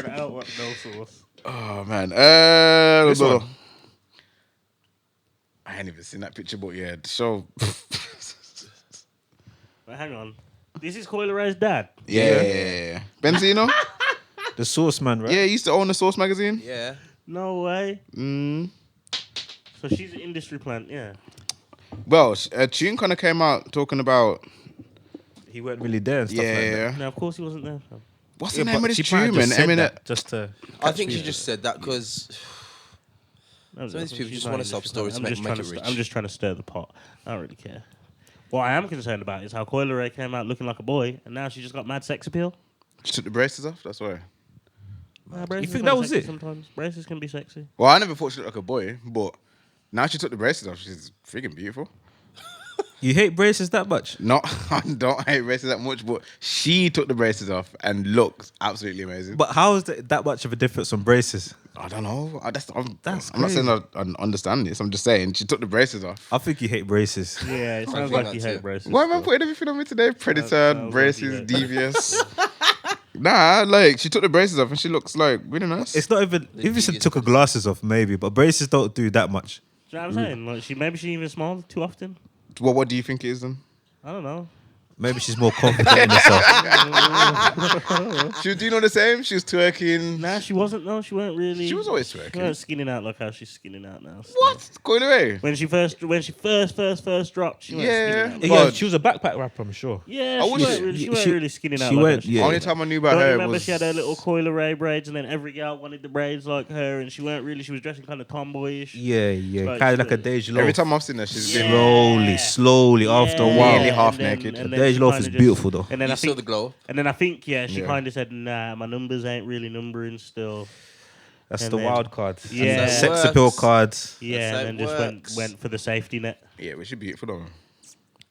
C: Out what no sauce.
A: Oh man,
D: This one?
A: I ain't even seen that picture, but yeah, the show.
C: But hang on. This is Coil Ray's dad.
A: Yeah. Benzino?
D: The Source man, right?
A: Yeah, he used to own the Source magazine.
B: Yeah.
C: No way.
A: Mm.
C: So she's an industry plant, yeah.
A: Well, a tune kind of came out talking about.
D: He weren't really there and stuff like that.
A: Yeah.
C: No, of course he wasn't there. Fam.
A: What's
D: Yeah,
A: the name
D: but
A: of this
D: she might have
A: tune,
D: just
A: man?
D: said
A: Eminem.
D: that just to.
B: I think she just said that because
C: No,
B: Some of these
C: she's
B: people just
C: not
B: want
C: an
B: to sell
C: industry
B: stories
C: plant.
B: to make it rich.
C: I'm just trying to stir the pot. I don't really care. What I am concerned about is how Coil Ray came out looking like a boy, and now she just got mad sex appeal.
A: She took the braces off. That's why.
C: Braces
D: think
C: are
D: that
C: kinda
D: was
C: sexy
D: it?
C: Sometimes braces can be sexy.
A: Well, I never thought she looked like a boy, but now she took the braces off. She's freaking beautiful.
D: You hate braces that much?
A: Not, I don't hate braces that much, but she took the braces off and looks absolutely amazing.
D: But how is that much of a difference on braces?
A: I don't know. I'm not
D: crazy.
A: saying I understand this. I'm just saying she took the braces off.
D: I think you hate braces.
C: Yeah, it sounds
B: think
C: like
B: that
C: you
B: too.
C: hate braces.
A: Why am I
C: still.
A: putting everything on me today? Predator,
C: sounds like
A: braces,
C: you hate-
A: devious. Nah, like she took the braces off and she looks like really nice.
D: It's not even. If you said took her glasses off, maybe, but braces don't do that much.
C: Do you know what I'm saying? Like maybe she even smiles too often.
A: Well, what do you think it is then?
C: I don't know.
D: Maybe she's more confident in herself.
A: She was doing all the same. She was twerking.
C: Nah, she wasn't. No, she weren't really.
A: She was always
C: She
A: twerking.
C: weren't skinning out like how she's skinning out now. still.
A: What? Going away?
C: When she first dropped, she weren't skinning
A: Yeah.
C: out.
D: Yeah,
A: Well,
D: she was a backpack rapper, I'm sure.
C: Yeah,
A: I
C: she
A: wish-
C: weren't really skinning out.
D: she
C: like
D: weren't-
C: how she
D: yeah.
A: Only
C: did.
A: time I knew about
C: Don't you
A: her
C: remember
A: was
C: she had her little Coil Ray braids, and then every girl wanted the braids like her, and she weren't really. She was dressing kind of tomboyish.
D: Yeah,
C: Like,
D: kind of like a
C: she-
D: Deja Loaf.
A: every time I've seen her, she's
C: Yeah.
A: been
D: Slowly, after a
C: Yeah.
D: while.
A: Nearly half
C: And then-
A: naked.
C: and then
D: Deja
C: she
D: Loaf
C: kinda
D: is beautiful though.
C: And then
B: You
C: I
B: saw
C: think,
B: the glow.
C: and then I think, she
A: Yeah.
C: kind of said, "Nah, my numbers ain't really numbering still."
D: That's
C: And
D: the
C: then-
D: wild cards.
C: Yeah.
D: Sex
B: That's how it
D: appeal
B: works.
D: cards.
C: Yeah,
B: That's how
C: and
B: it
C: then just
B: works.
C: went for the safety net.
A: Yeah, which is beautiful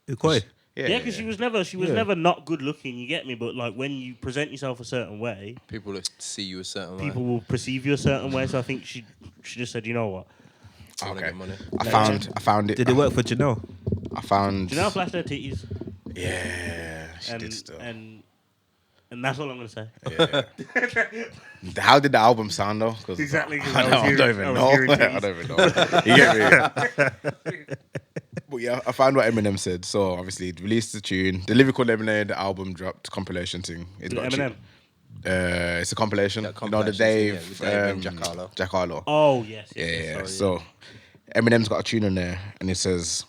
A: though.
D: Koi.
C: Yeah, because she was never not good looking. You get me? But like when you present yourself a certain way,
B: People will see you a certain
C: people
B: way.
C: will perceive you a certain way. So I think she just said, you know what?
B: I wanna
A: Okay.
B: get money.
A: I found it.
D: Did it work for Janelle?
A: I found.
C: Do you know how flashed her titties?
A: Yeah, she
C: And
A: did still.
C: and that's all I'm gonna say.
A: Yeah. How did the album sound though? 'Cause
C: Exactly, 'cause
A: I
C: I
A: don't,
C: was
A: I don't
C: hearing- I
A: even
C: was
A: know.
C: hearing
A: I
C: titties.
A: don't even know. You get me? But yeah, I found what Eminem said. So obviously, it released the tune. The Lyrical Lemonade album dropped compilation thing. It's got a
C: Eminem.
A: tune. It's a compilation.
B: Yeah,
A: You know the
B: compilation thing,
A: Dave,
B: yeah, with Dave and Jack Harlow.
A: Jack Harlow.
C: Oh yes.
A: Yeah.
C: sorry,
A: So Eminem's got a tune in there, and it says,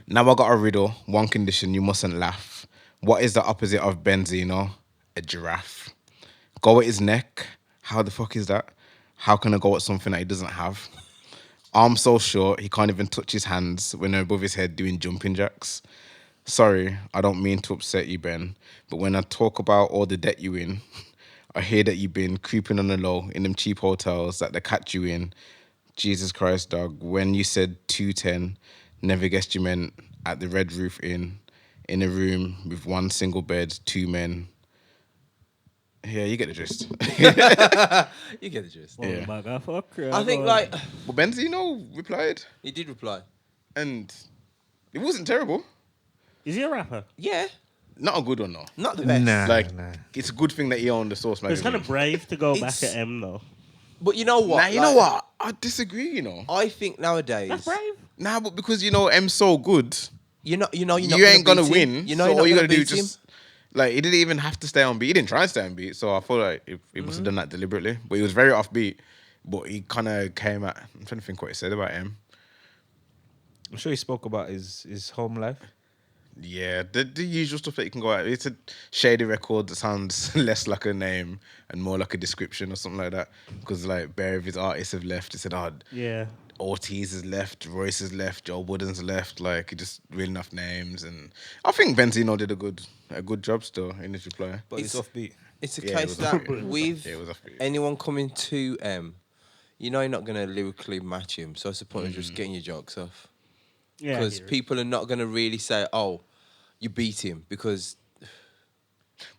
A: "Now I got a riddle. One condition: you mustn't laugh. What is the opposite of Benzino? A giraffe. Go at his neck. How the fuck is that? How can I go at something that he doesn't have? Arms so short he can't even touch his hands when they're above his head doing jumping jacks. Sorry, I don't mean to upset you, Ben, but when I talk about all the debt you in, I hear that you've been creeping on the low in them cheap hotels that they catch you in. Jesus Christ, dog. When you said 210, never guessed you meant at the Red Roof Inn, in a room with one single bed, two men." Yeah, you get the gist.
B: You get the gist.
C: Oh
A: Yeah.
C: my god, fuck.
B: I think like
A: But Benzino replied,
B: he did reply.
A: and it wasn't terrible.
C: Is he a rapper?
B: Yeah,
A: Not a good one, though.
B: not the best.
D: Nah.
A: Like, it's a good thing that he owned the Source
C: It's
A: magazine.
C: kind of brave to go back
B: It's-
C: at M though.
B: But you know what?
A: Nah, you know what? I disagree, you know.
B: I think nowadays,
C: That's brave.
A: Nah, but because, M's so good,
B: you're not
A: you ain't gonna
B: beat
A: win.
B: him. You know,
A: so
B: you're
A: all you
B: not
A: gotta
B: gonna
A: do
B: beat
A: just... Like, he didn't even have to stay on beat. He didn't try and stay on beat, so I feel like he must have done that deliberately. But he was very offbeat. But he kind of came at... I'm trying to think what he said about him.
D: I'm sure he spoke about his home life.
A: Yeah, the usual stuff that you can go at. It's a shady record that sounds less like a name and more like a description or something like that. Because like bare of his artists have left. He said,
C: Yeah.
A: Ortiz has left, Royce has left, Joe Budden's left. Like he just real enough names, and I think Benzino did a good job still in his reply.
D: But it's offbeat.
B: It's a
A: Yeah, it
B: case
A: was
B: that
A: offbeat.
B: with
A: Yeah, it was offbeat.
B: anyone coming to you're not gonna lyrically match him. So it's the point of just getting your jokes off.
C: Yeah.
B: Because people are not gonna really say, "Oh, you beat him," because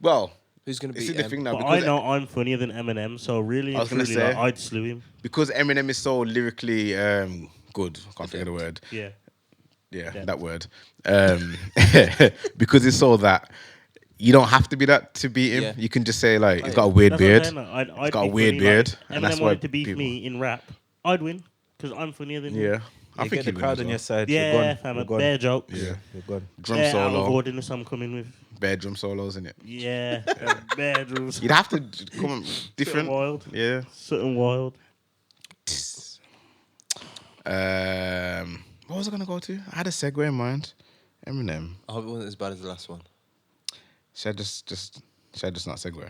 A: Well,
B: who's gonna
A: it's
B: beat
A: the
B: him?
A: thing now
C: But I
A: because
C: know I'm funnier than Eminem, so really
A: I
C: and
A: was gonna
C: truly,
A: say-
C: I'd slew him.
A: because Eminem is so lyrically good. Can't think of the word.
C: Yeah.
A: Yeah,
C: Yeah.
A: that word. Because it's so that you don't have to be that to beat him.
B: Yeah.
A: You can just say like he's got a weird
C: That's what I'm
A: beard.
C: saying, like, I'd
A: He's got a
C: be
A: weird
C: funny,
A: beard,
C: Like,
A: and
C: Eminem
A: that's why
C: wanted to beat
A: people-
C: me in rap. I'd win because I'm funnier than him.
A: Yeah, I
D: You
A: think
D: get the
A: he'd win
D: crowd
A: as
D: on
A: well.
D: your side.
C: Yeah,
D: you're gone.
C: fam,
D: You're
C: a
D: gone.
C: bare jokes.
A: Yeah.
D: You're gone.
A: Drum
C: Bare out of
A: solo,
C: ordinary I'm coming with.
A: bare drum solos in it.
C: Yeah, bare drums.
A: You'd have to come on different.
C: Wild.
A: Yeah.
C: Something wild.
A: What was I gonna go to? I had a segue in mind. Eminem.
B: I hope it wasn't as bad as the last one.
A: Should I just not segue?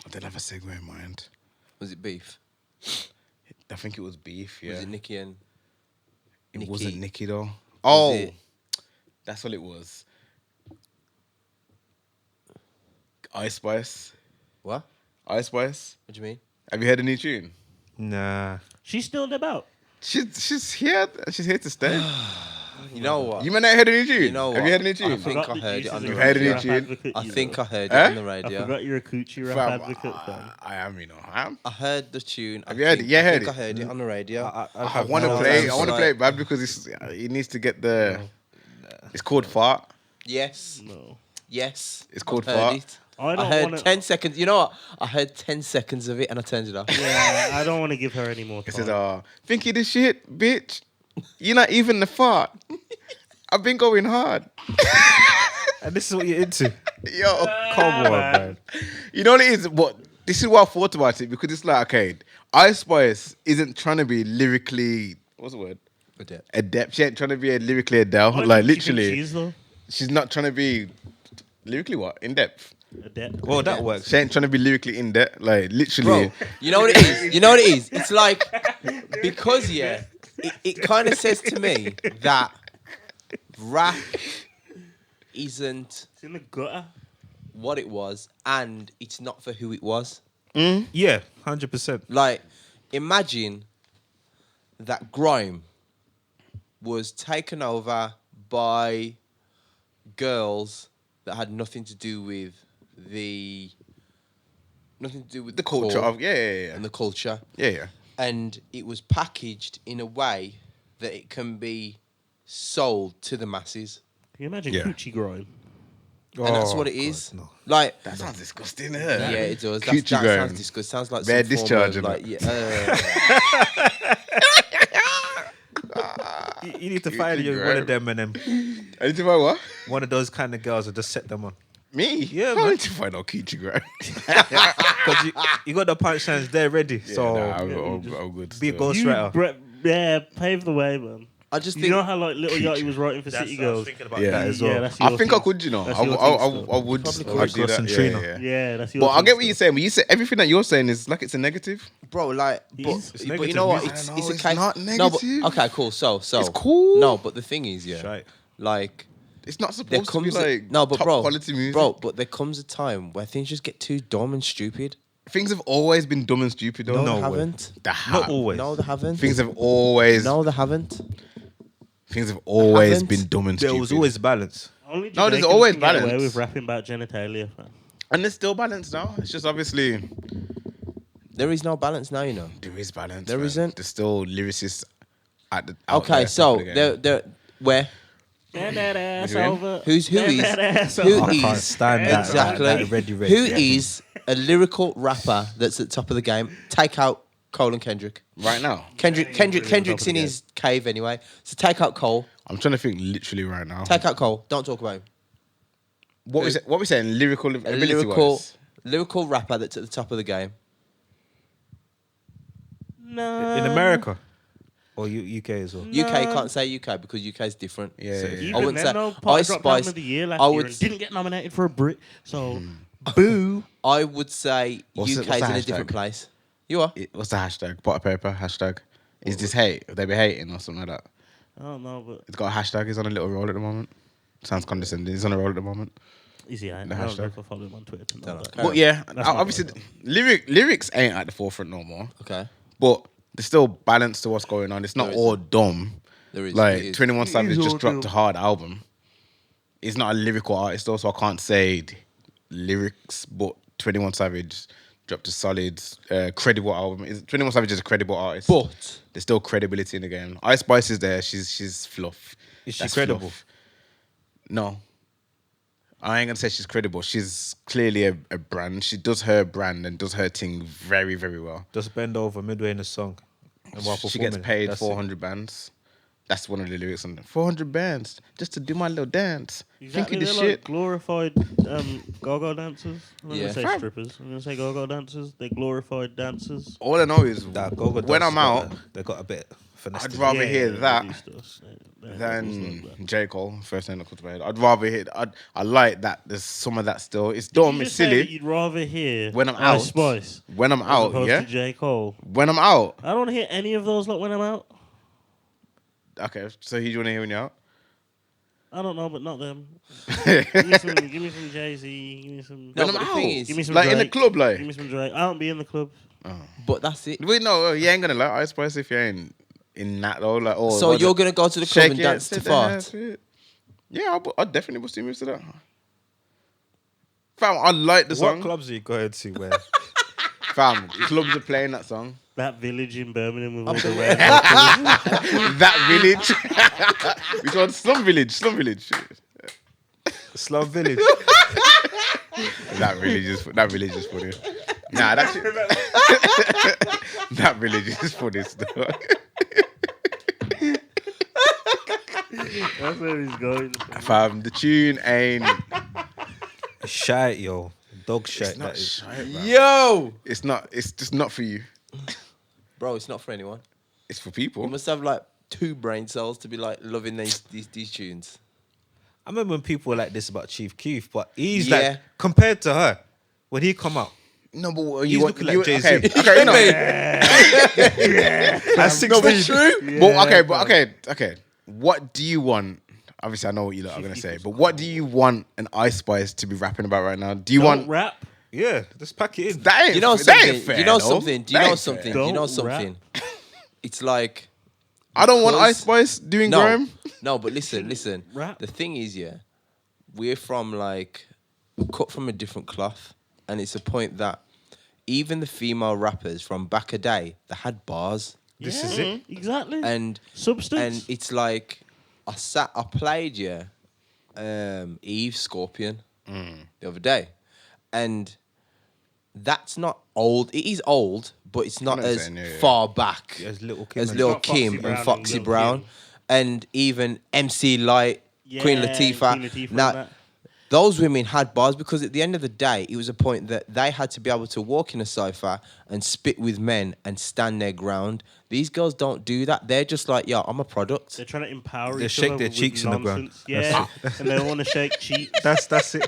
A: I did have a segue in mind.
B: Was it beef?
A: I think it was beef. Yeah.
B: Was it Nicki and?
A: It wasn't Nicki though.
B: Was
A: Oh,
B: it-
A: that's what it was. Ice Spice.
B: What?
A: Ice Spice.
B: What do you mean?
A: Have you heard a new tune?
D: Nah.
C: She's still about.
A: She's here. She's here to stay.
B: You know what?
A: You might not heard a new tune.
B: You know
A: Have
B: what?
A: you heard a new
B: I
A: tune?
B: think I
C: Forgot the
B: heard it
C: juices
B: on the
C: of
A: You've heard
C: a
A: it,
C: rap
A: Gene?
C: advocate,
B: I
C: you
B: think
C: know.
B: I heard it
A: Huh?
B: on the
C: I
B: radio.
C: forgot you're a coochie rap
A: Fam,
C: advocate, fam.
A: I am, you know. I am.
B: I heard the tune.
A: Have you heard it? Yeah,
B: I
A: heard
B: think
A: it.
B: I heard it on the radio.
A: I want to
B: no,
A: play.
B: that's
A: I want to
B: like-
A: play it bad because it needs to get the. It's called fart.
B: Yes.
C: No.
B: Yes.
A: It's called
B: I've heard
A: fart.
B: it.
C: I
B: I
C: don't
B: heard
C: wanna,
B: 10 seconds. You know what? I heard 10 seconds of it and I turned it off.
C: Yeah, I don't want to give her any more
A: It
C: time.
A: says, think you the shit, bitch. You're not even the fart. I've been going hard.
D: And this is what you're into.
A: Yo,
D: Come on,
C: man.
D: man.
A: you know what it is? What this is what I thought about it because it's like, okay, Ice Spice isn't trying to be lyrically. What's the word? Adept. She ain't trying to be a lyrically Adele.
C: What
A: Like
C: do you think
A: literally,
C: she is, though?
A: she's not trying to be lyrically what in depth.
C: Adept.
D: Well, that works.
A: She ain't trying to be lyrically in depth. Like literally.
B: Bro, you know what it is? You know what it is? It's like, because, yeah, it kind of says to me that rap isn't
C: It's in the gutter.
B: what it was and it's not for who it was.
D: Yeah, 100%.
B: Like, imagine that grime was taken over by girls that had nothing to do with the
A: The culture
B: core
A: of yeah.
B: and the culture,
A: Yeah.
B: and it was packaged in a way that it can be sold to the masses,
C: Can you imagine
A: Yeah.
C: coochie grime?
B: and that's
D: Oh,
B: what it
D: God,
B: is.
D: no.
B: Like,
A: That sounds disgusting.
B: yeah, it does.
A: Coochie
B: That
A: grime.
B: sounds disgusting. Sounds like
A: Bad
B: some form
A: discharge,
B: of,
A: innit?
B: like, yeah.
D: You need to find you one of them and them.
A: I need to find what?
D: One of those kind of girls and just set them on.
A: Me?
D: Yeah,
A: I
D: man.
A: need to find out coochie grime.
D: Because you got the punchlines there ready. So
A: I'm good.
D: be a
A: still.
D: ghost
C: You,
D: writer.
C: yeah, pave the way, man.
B: I just
C: You
B: think
C: know how like Little Yachty was writing for City Girls?
D: about
A: Yeah.
D: that as
C: Yeah,
D: well.
C: that's
A: I
C: your
A: think I
C: thing.
A: could, you know.
C: That's
A: I
C: your
A: would.
C: thing still.
A: I would.
B: Probably
A: I
B: could.
A: would do
D: Cross
A: that.
D: and
A: Yeah,
D: Trina.
A: yeah.
C: Yeah, that's your
A: But I
C: thing
A: get what
C: still.
A: you're saying. But you say everything that you're saying is like it's a negative.
B: bro, like, but,
C: It's
B: but you
D: negative
B: know what?
D: music.
B: It's,
A: I know,
B: it's a
A: it's
B: case.
A: not
B: No, but
A: negative.
B: okay, cool. So
A: It's cool.
B: No, but the thing is, yeah,
D: Shite.
B: like
A: It's not
B: there
A: supposed to be
B: comes
A: like
B: no, but
A: top
B: bro,
A: quality music.
B: bro, but there comes a time where things just get too dumb and stupid.
A: Things have always been dumb and stupid, though.
B: No,
D: No
B: they
D: way.
B: haven't.
D: Not always.
B: No, they haven't.
A: Things have always.
B: No, they haven't.
A: Things have always
B: haven't.
A: been dumb and
D: There
A: stupid.
D: was always balance.
C: Only
A: No, there's
C: Jamaicans
A: always
C: can get away
A: balance.
C: with rapping about genitalia, fam.
A: and there's still balance now. It's just obviously
B: There is no balance now, you know.
A: there is balance.
B: There
A: man.
B: isn't.
A: There's still lyricists at the. out
B: Okay,
A: there,
B: so
A: top of the game.
B: they're where?
C: Bend that ass
A: you mean?
C: over.
B: Who is
C: Bend that ass
B: who
C: over.
D: I can't
B: is
D: stand that.
B: exactly
D: That ready.
B: who is a lyrical rapper that's at the top of the game? Take out Cole and Kendrick.
A: right now,
B: Kendrick's in his cave anyway. So take out Cole.
A: I'm trying to think literally right now.
B: Take out Cole. Don't talk about him.
A: What we saying? Lyrical
B: A
A: ability
B: lyrical rapper that's at the top of the game.
C: No.
D: In America or UK as well.
B: UK can't say UK because UK is different.
A: Yeah,
D: So
A: yeah, yeah.
C: Even
B: I wouldn't
C: then,
B: say-
C: though, Party
B: Ice
C: dropped album
B: Spice,
C: of the year last
B: I
C: year
B: would
C: and
B: s-
C: didn't get nominated for a Brit. So, boo.
B: I would say
A: What's the
B: UK's in a
A: hashtag?
B: different place. You are.
A: What's the hashtag? Butter paper hashtag. Is this hate? They be hating or something like that.
C: I don't know, but
A: It's got a hashtag. He's on a little roll at the moment. Sounds condescending. He's on a roll at the moment.
C: is he? I
A: The
C: don't know
A: hashtag.
C: if I follow him on Twitter. To know
B: Don't know.
C: that.
B: Carry
A: But yeah,
C: That's not
A: obviously,
C: right,
A: lyrics ain't at the forefront no more.
B: Okay.
A: But there's still balance to what's going on. It's not
B: There is.
A: all dumb.
B: There is.
A: Like
B: it is.
A: 21 Savage
C: It is
A: just
C: all
A: dropped a
C: dumb.
A: hard album. He's not a lyrical artist though, so I can't say lyrics. But 21 Savage dropped a solid, credible album. 21 Savage is a credible artist.
B: But
A: There's still credibility in the game. Ice Spice is there. She's fluff.
D: Is she
A: That's
D: credible?
A: fluff. No. I ain't gonna say she's credible. She's clearly a brand. She does her brand and does her thing very, very well.
D: Just bend over midway in the song. while
A: she gets
D: performing,
A: paid
D: that's
A: 400 bands. That's one of the lyrics on there. 400 bands just to do my little dance.
C: Exactly,
A: Think of the
C: they're
A: shit.
C: like glorified go-go dancers. I'm not
B: Yeah.
C: gonna say
A: Fam.
C: strippers. I'm gonna say go-go dancers. They're glorified dancers.
A: All I know is
D: That Gogo
A: when
D: dance
A: I'm out,
D: they got a bit finesse.
A: I'd
D: to
A: rather
D: it.
A: hear
C: they
A: that
C: do stuff. They're
A: than
C: like that.
A: J. Cole. First thing that comes to my head. I'd rather hear. I like that. There's some of that still. It's
C: Did
A: dumb.
C: you
A: It's
C: just say that
A: silly.
C: you'd rather hear
A: When I'm
C: Ice
A: out.
C: Spice
A: When I'm
C: as
A: out,
C: opposed
A: yeah.
C: to J. Cole.
A: When I'm out.
C: I don't want to hear any of those. Like when I'm out.
A: Okay, so who do you want to hear when you're out?
C: I don't know, but not them. give me some Jay-Z. Give me some.
B: No,
A: When
B: but
A: I'm
B: the thing
A: out.
B: is-
C: Give me some
A: Like in the
C: Drake.
A: club, like.
C: Give me some Drake. I don't be in the club.
B: But that's it.
A: Wait, no, you ain't gonna like Ice Spice if you ain't in that though. Like, oh,
B: So you're gonna go to the club and dance to fart?
A: Yeah, I'll definitely bust moves to that. Fam, I like the
D: What
A: song.
D: clubs are you going to where?
A: Fam, clubs are playing that song.
C: That village in Birmingham with all
B: I'm
C: the
B: the-
C: red.
A: That village. Which one? Slum Village. Slum Village.
D: Slum Village.
A: That village is funny. Nah, that's that village is funny still.
C: That's where he's going.
A: Fam, the tune ain't.
D: Shite, yo. Dog shite.
A: It's not
D: That is.
A: shite, man.
B: Yo,
A: It's not. It's just not for you.
B: bro, it's not for anyone.
A: It's for
B: You
A: people.
B: must have like 2 brain cells to be like loving these tunes.
D: I remember when people were like this about Chief Keef, but he's
B: Yeah.
D: like, compared to her, when he come out,
A: No, but
D: He's
A: you want
D: looking like
A: you,
D: Jay-Z.
A: Okay, you know.
D: at 16,
B: No, but true.
A: But okay. What do you want? Obviously, I know what you lot are gonna say, but what do you want an Ice Spice to be rapping about right now? Do you
C: Don't
A: want
C: rap.
D: yeah, just pack it in.
A: that? Ain't,
B: You know
A: that ain't
B: something?
A: fair,
B: You know
A: though.
B: something? Do you
A: That
B: know
A: ain't
B: something?
A: fair.
B: Do you know
C: Don't rap.
B: something? It's like
A: I don't want
B: Because-
A: Ice Spice doing
B: no,
A: grime.
B: no. But listen.
C: Rap.
B: The thing is, yeah, we're from like cut from a different cloth, and it's a point that even the female rappers from back a day, they had bars,
D: This is it.
C: Exactly.
B: and
C: Substance.
B: it's like I played Eve Scorpion the other day, and that's not old. It is old, but it's not
A: what I'm
B: as
A: saying, yeah.
B: far back
D: As Little Kim
B: as
D: and
B: Lil
C: Not Foxy
B: Kim
C: Brown
B: and
C: and
B: Foxy
C: Lil'
B: Brown,
C: Kim.
B: and even MC Light, Queen
C: Yeah,
B: Latifah.
C: Queen Latifah and
B: Now,
C: that.
B: those women had bars because at the end of the day, it was a point that they had to be able to walk in a cypher and spit with men and stand their ground. These girls don't do that. They're just like, yo, I'm a product.
C: They're trying to empower
D: They
C: each
D: shake
C: other
D: their
C: with
D: cheeks in the ground.
C: nonsense. Yeah, and they want to shake cheeks.
D: That's it.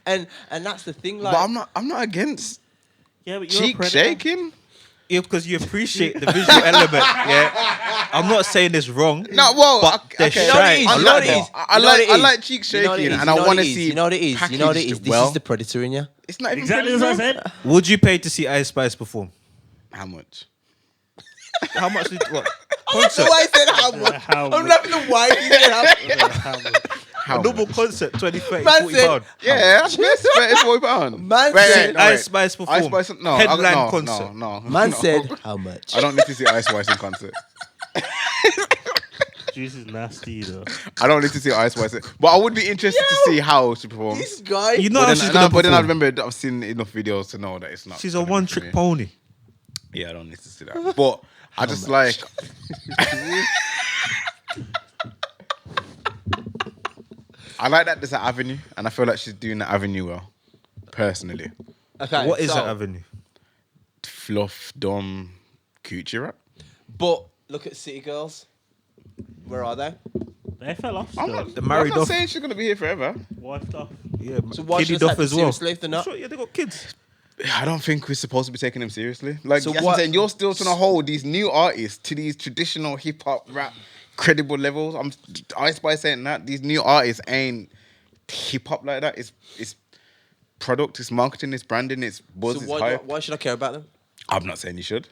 B: And that's the thing, like,
A: But I'm not against
C: Yeah, but you're a
A: cheek
C: predator.
A: shaking.
D: Yeah, because you appreciate the visual element. Yeah, I'm not saying it's wrong.
A: No, well,
D: but they're
A: okay.
B: You know what it
D: shy.
B: is?
A: I
B: You know
A: like
B: what it
A: that.
B: is?
A: I
B: You know what
A: like
B: it
A: I
B: is?
A: like cheek
B: You know what it
A: shaking,
B: is?
A: and I
B: You know
A: want
B: what
A: to
B: it is?
A: see.
B: You know what it is? You know what it is?
A: packaged
B: This
A: well.
B: is the predator in you.
A: It's not even
C: Exactly as I
A: predator.
C: said.
D: Would you pay to see Ice Spice perform?
A: How much?
D: How much did what?
B: That's
D: Concert.
B: why I said how much.
C: How
B: I'm
C: much?
B: laughing the why he said how much.
C: How much?
A: How
D: A normal
A: much?
D: concert, 20, 30,
B: Man
D: 40
B: said-
D: pound.
A: Yeah, that's best. £40.
B: Man
A: Wait,
B: said-
A: no,
D: Ice Spice perform.
A: Ice Spice, no,
D: Headline
A: no,
D: concert.
A: No,
B: Man
A: no.
B: said how much?
A: I don't need to see Ice Spice in concert.
C: Juice is nasty though.
A: I don't need to see Ice Spice, but I would be interested to see how she performs.
B: This guy.
D: You know
A: But
D: how
A: then,
D: she's
A: no,
D: gonna
A: but then I
D: perform.
A: remember I've seen enough videos to know that it's not.
D: She's a
A: gonna be for
D: one-trick
A: me.
D: pony.
A: Yeah, I don't need to see that. But I just like. I like that there's an avenue, and I feel like she's doing the avenue well, personally.
B: Okay,
D: What is
B: so-
D: that avenue?
A: Fluff, dumb, coochie rap.
B: But look at City Girls. Where are they?
C: They fell off
A: I'm
C: still.
A: not,
D: The married
A: I'm not
D: off.
A: saying she's gonna be here forever.
C: Wiped off.
D: Yeah,
B: So why
D: Kiddy
B: should
D: Duff
B: take
D: as
B: them
D: well.
B: seriously if they're not?
D: Sure, yeah, they got kids.
A: I don't think we're supposed to be taking them seriously. Like,
B: So
A: that's what
B: what-
A: I'm saying. You're still trying to hold these new artists to these traditional hip hop rap credible levels. Ice Spice saying that these new artists ain't hip hop like that. It's product, it's marketing, it's branding, it's buzz,
B: So
A: it's
B: why,
A: hype.
B: why should I care about them?
A: I'm not saying you should.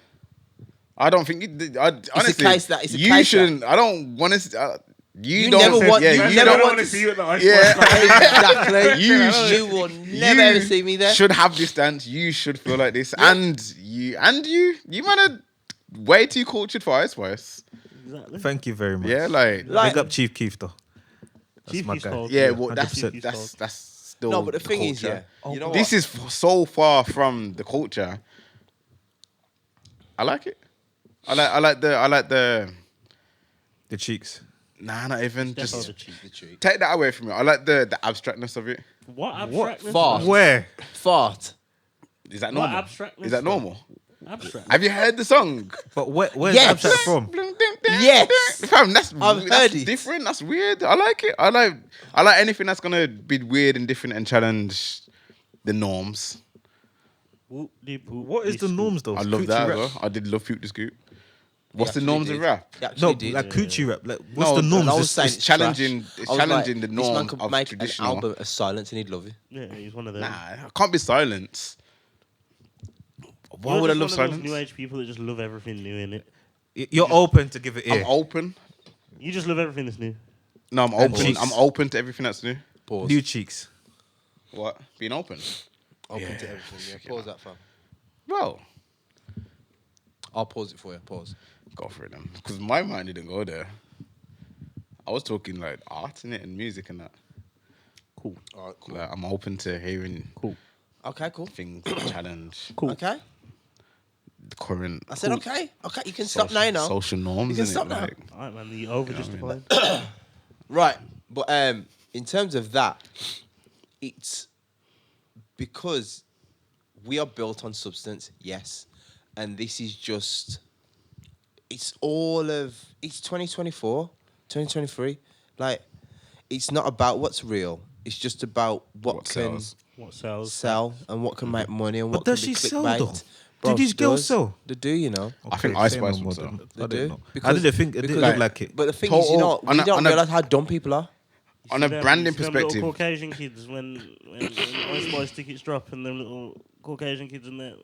A: I don't think you. Honestly,
B: case that- it's a
A: you
B: case
A: shouldn't. I don't want to.
B: You
A: don't.
B: never want-
A: Yeah,
B: you
A: you
B: never
A: don't
B: want
C: to see you at the Ice
A: Yeah.
B: Exactly.
A: You
B: will never ever see me there.
A: Should have this stance. You should feel like this, and you man are way too cultured for Ice Spice.
C: Exactly.
D: Thank you very much.
A: Yeah, like
B: Like-
D: Big up Chief Keef though. That's
C: Chief
D: my
C: Keef's
D: guy.
C: cold.
A: yeah. Well,
D: 100%.
A: that's still.
B: No, but the
A: the
B: thing is, yeah.
A: culture.
B: You know
A: This
B: what?
A: is so far from the culture. I like it. I like the.
D: The cheeks.
A: Nah, not even.
C: Defo
A: Just
C: the cheek.
A: take that away from me. I like the abstractness of it.
C: What abstractness?
B: Fart.
D: Where?
B: Fart.
A: Is that
C: What
A: normal?
C: abstractness?
A: Is that normal?
C: Abstract.
A: Have you heard the song?
D: But where's
B: Yes.
D: abstract from?
B: Yes.
A: Fam, that's
B: I've
A: that's
B: heard it.
A: different. That's weird. I like it. I like anything that's gonna be weird and different and challenge the norms.
D: What is the norms though?
A: I love
D: Coochie
A: that as
D: rap?
A: well. I did love Poop the Scoop. What's the
B: actually
A: norms
B: did.
A: of rap?
B: He actually
D: No,
B: did.
D: like coochie rap. Like, what's
A: No,
D: the
A: and
B: And I
D: norms?
B: was saying
A: it's challenging.
B: trash.
A: It's
B: I was
A: challenging the
B: this man
A: norm
B: could
A: of
B: make
A: traditional.
B: an album of silence and he'd love it.
C: Yeah, he's one of them.
A: Nah, it can't be silence. Why
C: You're
A: would I
C: just
A: love
C: one of those
A: silence?
C: New age people that just love everything new in it.
D: You're open to give it
A: I'm
D: ear.
A: open.
C: You just love everything that's new.
A: No, I'm
D: And
A: open.
D: cheeks.
A: I'm open to everything that's new.
B: Pause.
D: New cheeks.
A: What? Being open.
B: Open
A: Yeah.
B: to everything. Yeah. Pause that, fam.
A: Well,
B: I'll pause it for you. Pause.
A: go for it then. Because my mind didn't go there. I was talking like art in it and music and that.
C: Cool.
B: All right, cool.
A: Like, I'm open to hearing
C: Cool.
B: Okay, cool.
A: things that challenge
C: Cool.
B: Okay.
A: the current.
B: I said okay. Okay, you can stop now, you know.
A: Social norms.
B: You can
A: innit?
B: stop now.
A: Like,
C: All right, man. The over
A: You know what I mean?
C: justifying.
B: Right, but in terms of that, it's because we are built on substance, yes, and this is just it's 2024, 2023. Like, it's not about what's real. It's just about what can
A: sells.
C: What sells?
B: sell and what can make money and
D: But
B: what
D: does
B: can be
D: she sell,
B: clickbait.
D: though?
B: Bro,
D: Do these
B: she
D: girls
B: does.
D: sell?
B: They do, you know.
A: I think
D: Okay,
A: Ice
D: say
A: Spice
D: no
A: would
D: more
A: sell.
D: then.
B: They
D: I
B: do.
D: didn't know. I
B: Because-
D: didn't think it didn't
B: because-
D: look like it.
B: But the thing is, you know,
A: on
B: we
A: a-
B: don't
A: on a-
B: realize how dumb people are.
A: On a branding
C: You see them
A: perspective,
C: little Caucasian kids when Ice Spice tickets drop and them little Caucasian kids in there.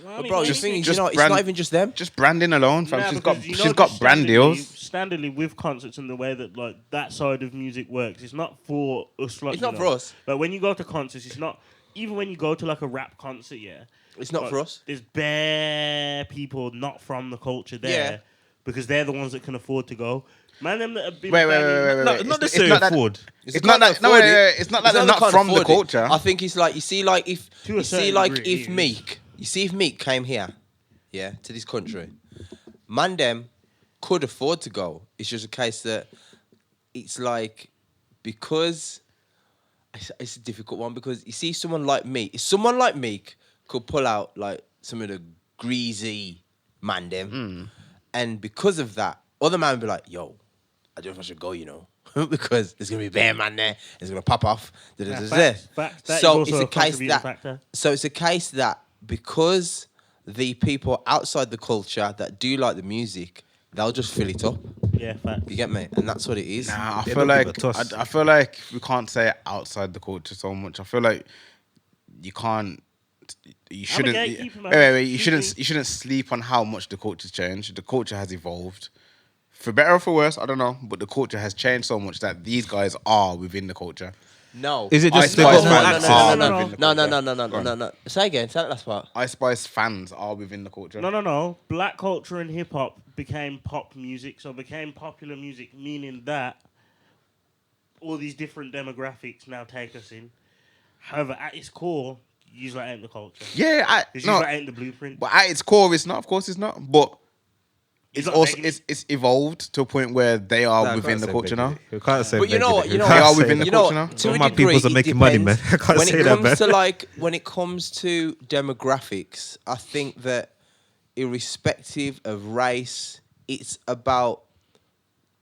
B: But bro, the thing is,
A: Just
B: you know, it's
A: brand-
B: not even just them.
A: just branding alone, fam.
C: Nah,
A: she's
C: because
A: got
C: you know
A: she's got
C: just
A: brand deals.
C: Standardly with concerts and the way that like that side of music works, it's not for us. Like,
B: It's
C: you
B: not
C: know.
B: for us.
C: But when you go to concerts, it's not. Even when you go to like a rap concert, yeah,
B: It's not
C: like,
B: for us.
C: There's bare people not from the culture there
B: Yeah.
C: because they're the ones that can afford to go. Man, them that have been
A: Wait,
C: banging-
A: wait.
D: No,
A: It's-
D: not
A: it's
D: necessarily
A: not that-
D: afford.
A: It's not that. No, it's not like they're not from the culture.
B: I think it's like you see, like if
C: To a
B: you see,
C: certain
B: like
C: degree,
B: if
C: it
B: Meek, you see if Meek came here, yeah, to this country, Mandem could afford to go. It's just a case that it's like because it's a difficult one because you see someone like Meek, if someone like Meek could pull out like some of the greasy Mandem, and because of that, other man would be like, yo, I don't know if I should go, you know. Because there's gonna be a bear man there, it's gonna pop off.
C: Facts. That
B: So
C: is also
B: it's a
C: a
B: case
C: contributing
B: that
C: factor.
B: so it's a case that because the people outside the culture that do like the music, they'll just fill it up.
C: Yeah, facts.
B: You get me? And that's what it is.
A: Nah, I
D: Yeah,
A: feel
D: don't
A: like
D: give a toss.
A: I feel like we can't say outside the culture so much. I feel like you can't. You shouldn't.
C: gatekeeper, man.
A: Wait. You shouldn't sleep on how much the culture's changed. The culture has evolved, for better or for worse. I don't know, but the culture has changed so much that these guys are within the culture.
B: No.
D: Is it
A: Ice
D: just they
A: Spice
D: got more
A: fans
D: access?
A: are
C: No, no,
A: within the
B: No, no,
A: culture.
B: no, no,
A: Go on.
B: no. Say again. Say that last part.
A: Ice Spice fans are within the culture.
C: No. Black culture and hip hop became pop music, so became popular music, meaning that all these different demographics now take us in. However, at its core, you ain't the culture.
A: Yeah,
C: Because
A: no,
C: ain't the blueprint.
A: but at its core, it's not. Of course, it's not. But it's
C: not
A: also
C: negative.
A: it's evolved to a point where they are
D: Nah, I
A: within
D: can't
A: the
D: say
A: culture now.
D: negative. You can't say
B: But you know what? You know
A: They
B: what?
A: are within the
B: you know,
A: culture now.
B: to
D: All
B: a
D: my
B: degree,
D: peoples are
B: it
D: making money,
B: depends.
D: man. I can't
B: when
D: say
B: it
D: that,
B: comes
D: man.
B: to like when it comes to demographics, I think that irrespective of race, it's about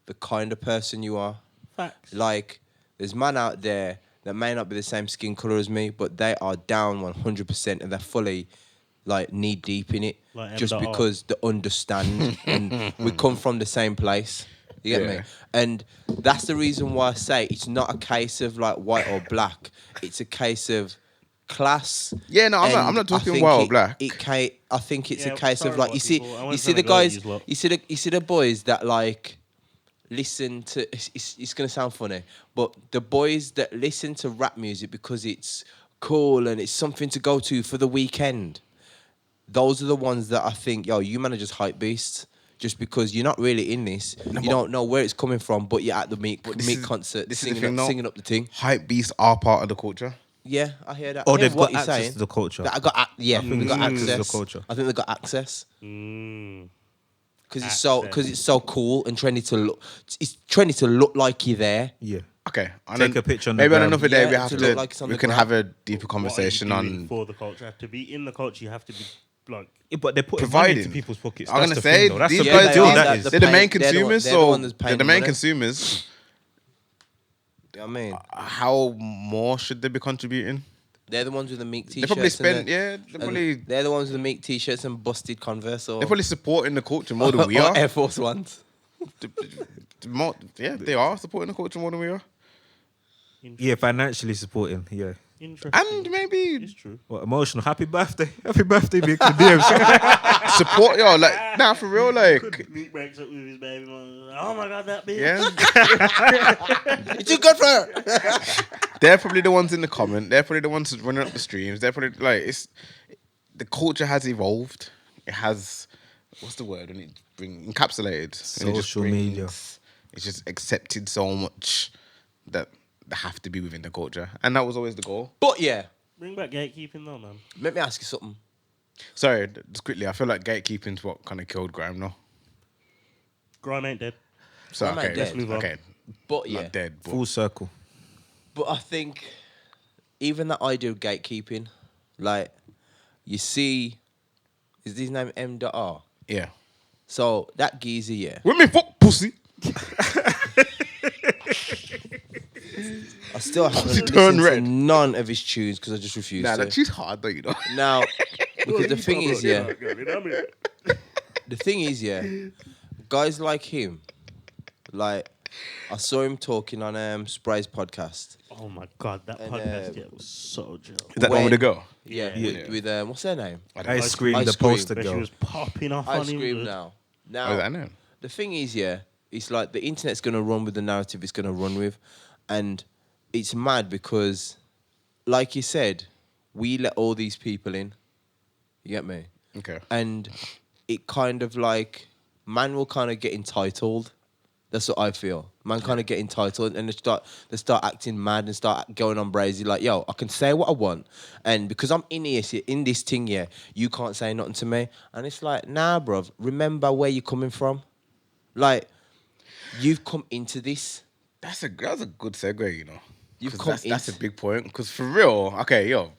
B: the kind of person you are.
C: Facts.
B: Like, there's man out there that may not be the same skin color as me, but they are down 100% and they're fully like knee deep in it,
C: Like
B: just
C: MdotR.
B: because they understand and we come from the same place. You get
A: Yeah.
B: me? And that's the reason why I say it's not a case of like white or black. It's a case of class.
A: Yeah, no, I'm
B: And
A: not
B: I
A: talking
B: think
A: white or black.
B: I think it's
C: Yeah,
B: a case
C: sorry,
B: of like
C: white
B: you see,
C: people. I
B: you
C: went
B: see
C: for
B: the
C: the go at
B: guys,
C: yous lot.
B: you see the boys that like listen to. It's gonna sound funny, but the boys that listen to rap music because it's cool and it's something to go to for the weekend. Those are the ones that I think, yo, you man are just hype beasts. Just because you're not really in this, you don't know where it's coming from, but you're at the Meek concert,
A: this is the
B: singing,
A: thing,
B: up,
A: though.
B: singing up the thing.
A: Hype beasts are part of the culture.
B: Yeah, I hear that.
D: Or
B: I hear
D: they've
B: what
D: got
B: you're
D: access
B: saying.
D: to the culture.
B: I think they got
D: think it's
B: access.
D: access to the culture.
B: I think they got access.
C: Mm.
B: because it's so cool and trendy to look. It's trendy to look like you're there.
D: Yeah.
A: Okay.
D: Take a picture on the
A: maybe on
D: gram.
A: another day we
B: Yeah,
A: have
B: to
A: to.
B: look like it's on
A: We
B: the
A: can
B: gram.
A: have a deeper
C: What are you
A: conversation
C: doing
A: on.
C: for the culture. To be in the culture, you have to be like.
D: Yeah, but they're putting money
A: Providing.
D: into people's pockets.
A: I'm
D: That's
A: gonna
D: the
A: say
D: thing, though. That's
A: these
D: the
A: guys
D: big deal.
B: are.
D: That
B: That's
D: is.
B: the
A: they're the main
B: they're the one-
A: consumers,
B: they're the one that's
A: so
B: paying
A: they're the
B: the
A: main
B: money.
A: consumers.
B: You know what I mean?
A: How more should they be contributing?
B: They're the ones with the meek
A: They
B: t-shirts.
A: probably spend.
B: and
A: Yeah,
B: they're the ones with the meek t-shirts and busted Converse or
A: they're probably supporting the culture more than we
B: or
A: are.
B: Air Force Ones.
A: Yeah, they are supporting the culture more than we are.
D: Yeah, financially supporting. Yeah.
C: Interesting.
A: And maybe
C: It's true.
D: What emotional? Happy birthday, big DMs.
A: support y'all. Like, nah, for real, like,
C: Meat breaks up with his baby mom. Oh my god, that bitch.
A: yeah.
B: It's too good for her.
A: They're probably the ones in the comment. They're probably the ones running up the streams. They're probably like, it's the culture has evolved. It has, what's the word when it encapsulated. And it just
D: Social media.
A: It's just accepted so much that they have to be within the culture, and that was always the goal.
B: But yeah,
C: Bring back gatekeeping though, man.
B: let me ask you something.
A: Sorry, just quickly, I feel like gatekeeping's what kind of killed grime, no?
C: Grime ain't dead.
A: So
B: Grime ain't
A: okay,
B: dead.
C: Move on.
A: okay,
B: But yeah,
A: not dead, but
D: Full circle.
B: but I think even that idea of gatekeeping, like you see, is his name MdotR?
A: yeah.
B: So that geezer, yeah.
A: Women fuck pussy.
B: I still haven't
A: turned
B: listened to
A: red.
B: none of his tunes because I just refused
A: Nah,
B: to.
A: that she's hard though, you know.
B: Now, because the thing is, yeah, the thing is, yeah, guys like him, like I saw him talking on Spray's podcast.
C: Oh my god, that
B: And,
C: podcast yeah was so chill.
A: Is that the one with the girl?
B: Yeah,
C: Yeah.
B: with what's her name?
D: Ice cream,
B: Ice
D: the
B: Cream.
D: poster
C: But she
D: girl.
C: was popping off
B: I
C: on him.
B: scream
C: dude.
B: now.
A: Oh,
B: Now,
A: that name.
B: the thing is, yeah, it's like the internet's gonna run with the narrative it's gonna run with, and it's mad because, like you said, we let all these people in. You get me?
A: Okay.
B: And it kind of like man will kind of get entitled. That's what I feel. Man kind of get entitled and they start acting mad and start going on brazy. Like, yo, I can say what I want, and because I'm in this thing, yeah, you can't say nothing to me. And it's like, nah, bruv. Remember where you're coming from. Like, you've come into this.
A: That's a good segue, you know.
B: You've
A: 'Cause
B: come
A: that's a
B: in-
A: big point. Because for real, okay, yo,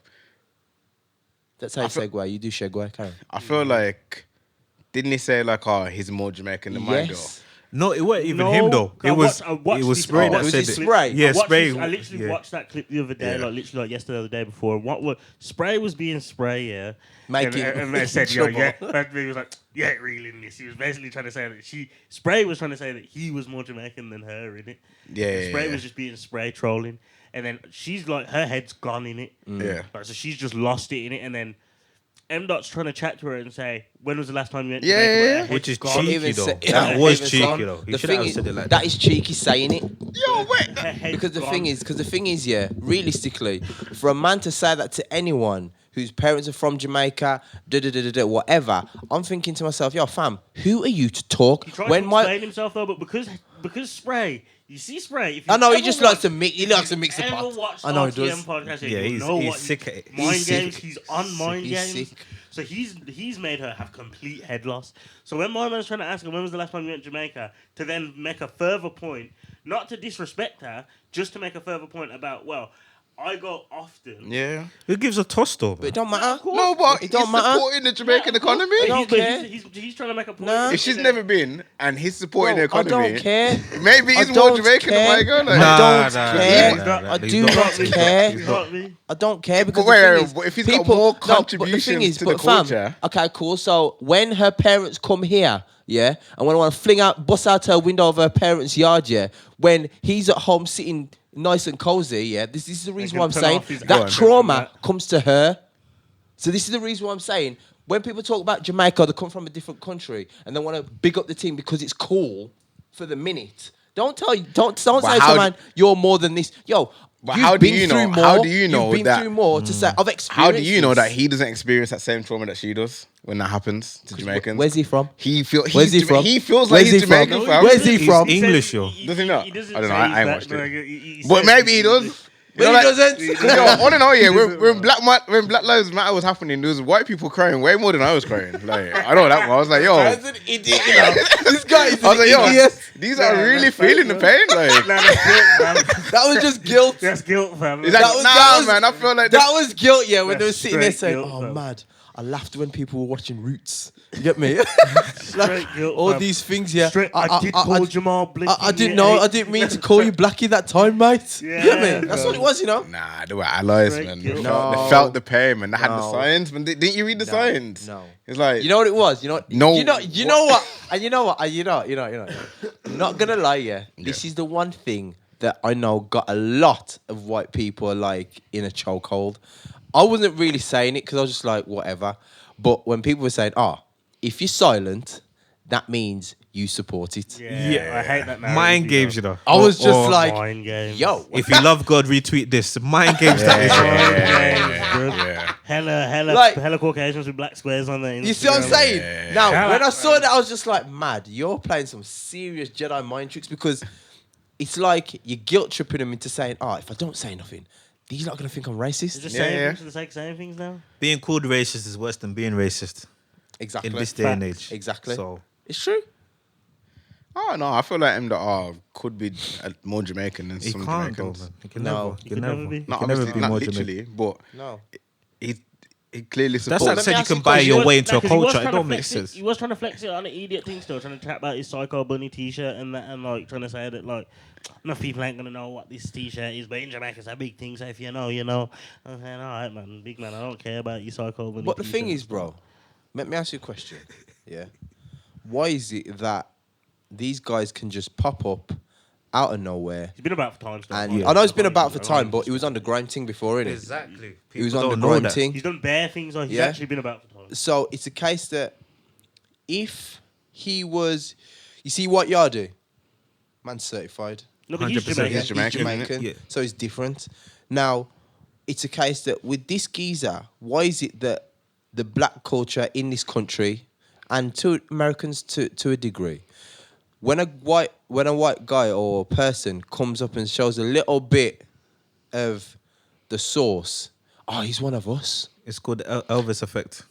B: That's how you
A: I feel-
B: segue. You do segue, Karen.
A: I feel like, didn't he say like, oh, he's more Jamaican than my girl?
B: Yes.
D: No, it wasn't even
C: No,
D: him though.
C: I
D: It was
C: watched
D: it was
C: this-
D: Spray
C: oh,
D: that
B: was
D: said
B: it
D: it.
B: Spray?
D: Yeah,
C: I watched
D: Spray.
C: this- I literally
D: yeah.
C: watched that clip the other day,
A: Yeah.
C: like literally like yesterday or the day before. And what was Spray was being Spray, yeah.
B: Making-
C: and they said, yo,
B: trouble.
C: yeah. And he was like, yeah, reeling this. He was basically trying to say that Spray was trying to say that he was more Jamaican than her in it.
A: Yeah,
C: Spray
A: yeah.
C: was just being Spray trolling, and then she's like, her head's gone in it.
A: Yeah.
C: Like, so she's just lost it in it, and then M.Dot's trying to chat to her and say, when was the last time you went to
A: Yeah,
C: Jamaica?
A: yeah,
C: But her
A: yeah.
C: head's
D: Which is
C: gone.
D: cheeky
B: Even
D: though.
B: say-
D: That
B: yeah,
D: was
B: even
D: cheeky
B: so,
D: though. He
B: the
D: should
B: thing
D: have
B: is,
D: said it like
B: that
D: that.
B: is cheeky saying it.
A: Yo, wait.
C: Her head's
B: Because the
C: gone.
B: thing is, yeah, realistically, for a man to say that to anyone whose parents are from Jamaica, whatever, I'm thinking to myself, yo, fam, who are you to talk?
C: He tried to explain himself though, but because Spray, you see Spray. If you
B: I know he
C: ever
B: just
C: watch-
B: likes to mix. He likes to mix the
C: ever
B: pot.
C: watched
B: I know he
C: RTM
B: does.
C: podcast,
D: Yeah,
C: you know
D: he's
C: what
D: sick at it.
C: Mind
B: He's
C: games.
B: sick.
C: He's on mind
B: He's
C: games.
B: sick.
C: So he's made her have complete head loss. So when my man's trying to ask her when was the last time you went to Jamaica, to then make a further point, not to disrespect her, just to make a further point about, well, I go often.
A: Yeah.
D: Who gives a toss though?
B: But it
D: Man?
B: don't matter.
A: No, but
B: It
A: he's
B: don't matter.
A: supporting the Jamaican economy.
B: I don't care.
C: He's trying to make a point.
B: Nah.
A: If she's never been and he's supporting the
B: Bro, I
A: economy,
B: don't care.
A: maybe
B: I
A: he's more
B: don't
A: Jamaican than
B: care.
A: my girl. Like,
B: I don't care.
D: nah,
B: I
D: he's
B: do
D: not.
B: not
D: He's
B: care.
C: You got me?
B: I don't care because
A: But wait,
B: the thing is,
A: but if he's got more contributions to the culture-
B: okay, cool. So when her parents come here, yeah, and when I want to bust out her window of her parents' yard, yeah, when he's at home sitting nice and cozy, yeah, this is the reason
C: can
B: why I'm
C: turn
B: saying
C: off his
B: that
C: gun.
B: trauma comes to her. So this is the reason why I'm saying when people talk about Jamaica, they come from a different country and they want to big up the team because it's cool for the minute. Don't say
A: how
B: to man you're more than this. Yo,
A: But
B: you've
A: how do
B: been
A: you know-
B: through more.
A: how do you know
B: You've been
A: that-
B: through more to say I've experienced.
A: how do you know
B: this.
A: that he doesn't experience that same trauma that she does when that happens to Jamaicans?
B: Where's he from?
A: Where's he from? He feels like
B: Where's
A: he's
B: he from?
A: Jamaican, fam.
B: Where's he
D: He's
B: from?
D: English, yo.
A: Does he not?
C: He doesn't
A: I don't know,
C: say
A: I
C: he's
A: ain't
C: that,
A: watched it.
C: like, he
A: But
C: says
A: maybe he does. You know,
B: But he
A: like,
B: doesn't.
A: yo, I don't know. Yeah, when Black Lives Matter was happening, there was white people crying way more than I was crying. Like, I know that one. I was like, yo, I
B: Man's an idiot, you know. This guy is
A: was
B: an
A: like, yo,
B: idiot.
A: these are really feeling the pain. Like,
C: Nah, that's guilt, fam.
B: That was just guilt.
C: That's guilt, fam.
A: it's like,
B: that was-
A: man, I feel like
B: That was guilt, yeah, when they were
C: That's
B: sitting there
C: straight
B: saying,
C: guilt,
B: oh,
C: fam.
B: mad. I laughed when people were watching Roots. You get me?
C: Straight guilt,
B: All
C: fam.
B: these things, yeah.
C: Straight, I did call Jamal Blicky.
B: I didn't know. I didn't mean to call you Blackie that time, mate. You get
C: Yeah,
B: me? That's
C: bro.
B: what it was, you know.
A: nah, they were allies,
C: Straight
A: man.
C: guilt.
A: They felt the pain, man. They had the
B: No.
A: signs, man. Didn't you read the signs?
B: No.
A: It's like,
B: You know what it was? You know.
A: No.
B: You know what? And you know what? You know. I'm not gonna lie, yeah. This is the one thing that I know got a lot of white people like in a chokehold. I wasn't really saying it because I was just like, whatever. But when people were saying, if you're silent, that means you support it.
C: Yeah, I hate that narrative.
D: Mind games, you know.
B: I was just like,
C: Mind games.
B: yo.
D: If you love God, retweet this. Mind games that is.
A: yeah.
C: Hella Caucasians with black squares on there.
B: You see what I'm saying?
A: Yeah.
B: Now,
C: Shout
B: when
C: out,
B: I saw that, I was just like, mad, you're playing some serious Jedi mind tricks because it's like you're guilt tripping them into saying, if I don't say nothing, these lot going to think I'm
C: It's
B: racist.
C: just
A: Yeah,
C: saying
A: yeah.
C: things for the sake of saying things now.
D: Being called racist is worse than being racist
B: Exactly.
D: in this day and age.
B: Exactly.
D: So
B: It's true.
A: Oh no, I feel like MdotR could be more Jamaican than
D: he
A: some
D: can't, though,
A: Jamaicans.
D: man. He can
B: No,
D: never.
C: he
D: He
C: can
D: can
C: never
D: never.
C: be.
D: He
A: Not
D: can never
A: obviously,
D: be
A: not
D: more
A: literally,
D: Jamaican.
A: but
B: No.
A: he clearly
D: That's
A: supports.
D: like
B: me
D: saying you
B: ask you
D: can
B: a
D: buy
B: question.
D: your way into a
C: 'Cause he was
D: culture. It
C: trying to
D: don't make
C: flex
D: sense.
C: He was trying to flex it on an idiot thing still, trying to chat about his Psycho Bunny t-shirt and that, and like trying to say that like enough people ain't gonna know what this t-shirt is, but in Jamaica it's a big thing. So if you know, you know. I'm saying, all right, man, big man, I don't care about your Psycho Bunny.
B: But the thing
C: t-shirt.
B: is, bro, let me ask you a question. Yeah. Why is it that these guys can just pop up out of nowhere?
C: He's been about for time still.
B: And
C: Yeah.
B: I know it's been about for time, but he was on the grind thing before, innit?
D: Exactly.
B: He was
D: People
B: on the
D: don't know
B: grind
D: that.
B: thing.
C: He's done bare things. Like he's
B: Yeah.
C: actually been about for time.
B: So it's a case that if he was, you see what y'all do? Man's certified.
C: No, but he's
D: 100%
C: Jamaican.
A: he's Jamaican,
B: He's
A: innit?
B: Jamaican.
D: Yeah.
B: So it's different. Now, it's a case that with this geezer, why is it that the black culture in this country, and to Americans to a degree, when a white guy or person comes up and shows a little bit of the sauce, he's one of us.
D: It's called the Elvis effect.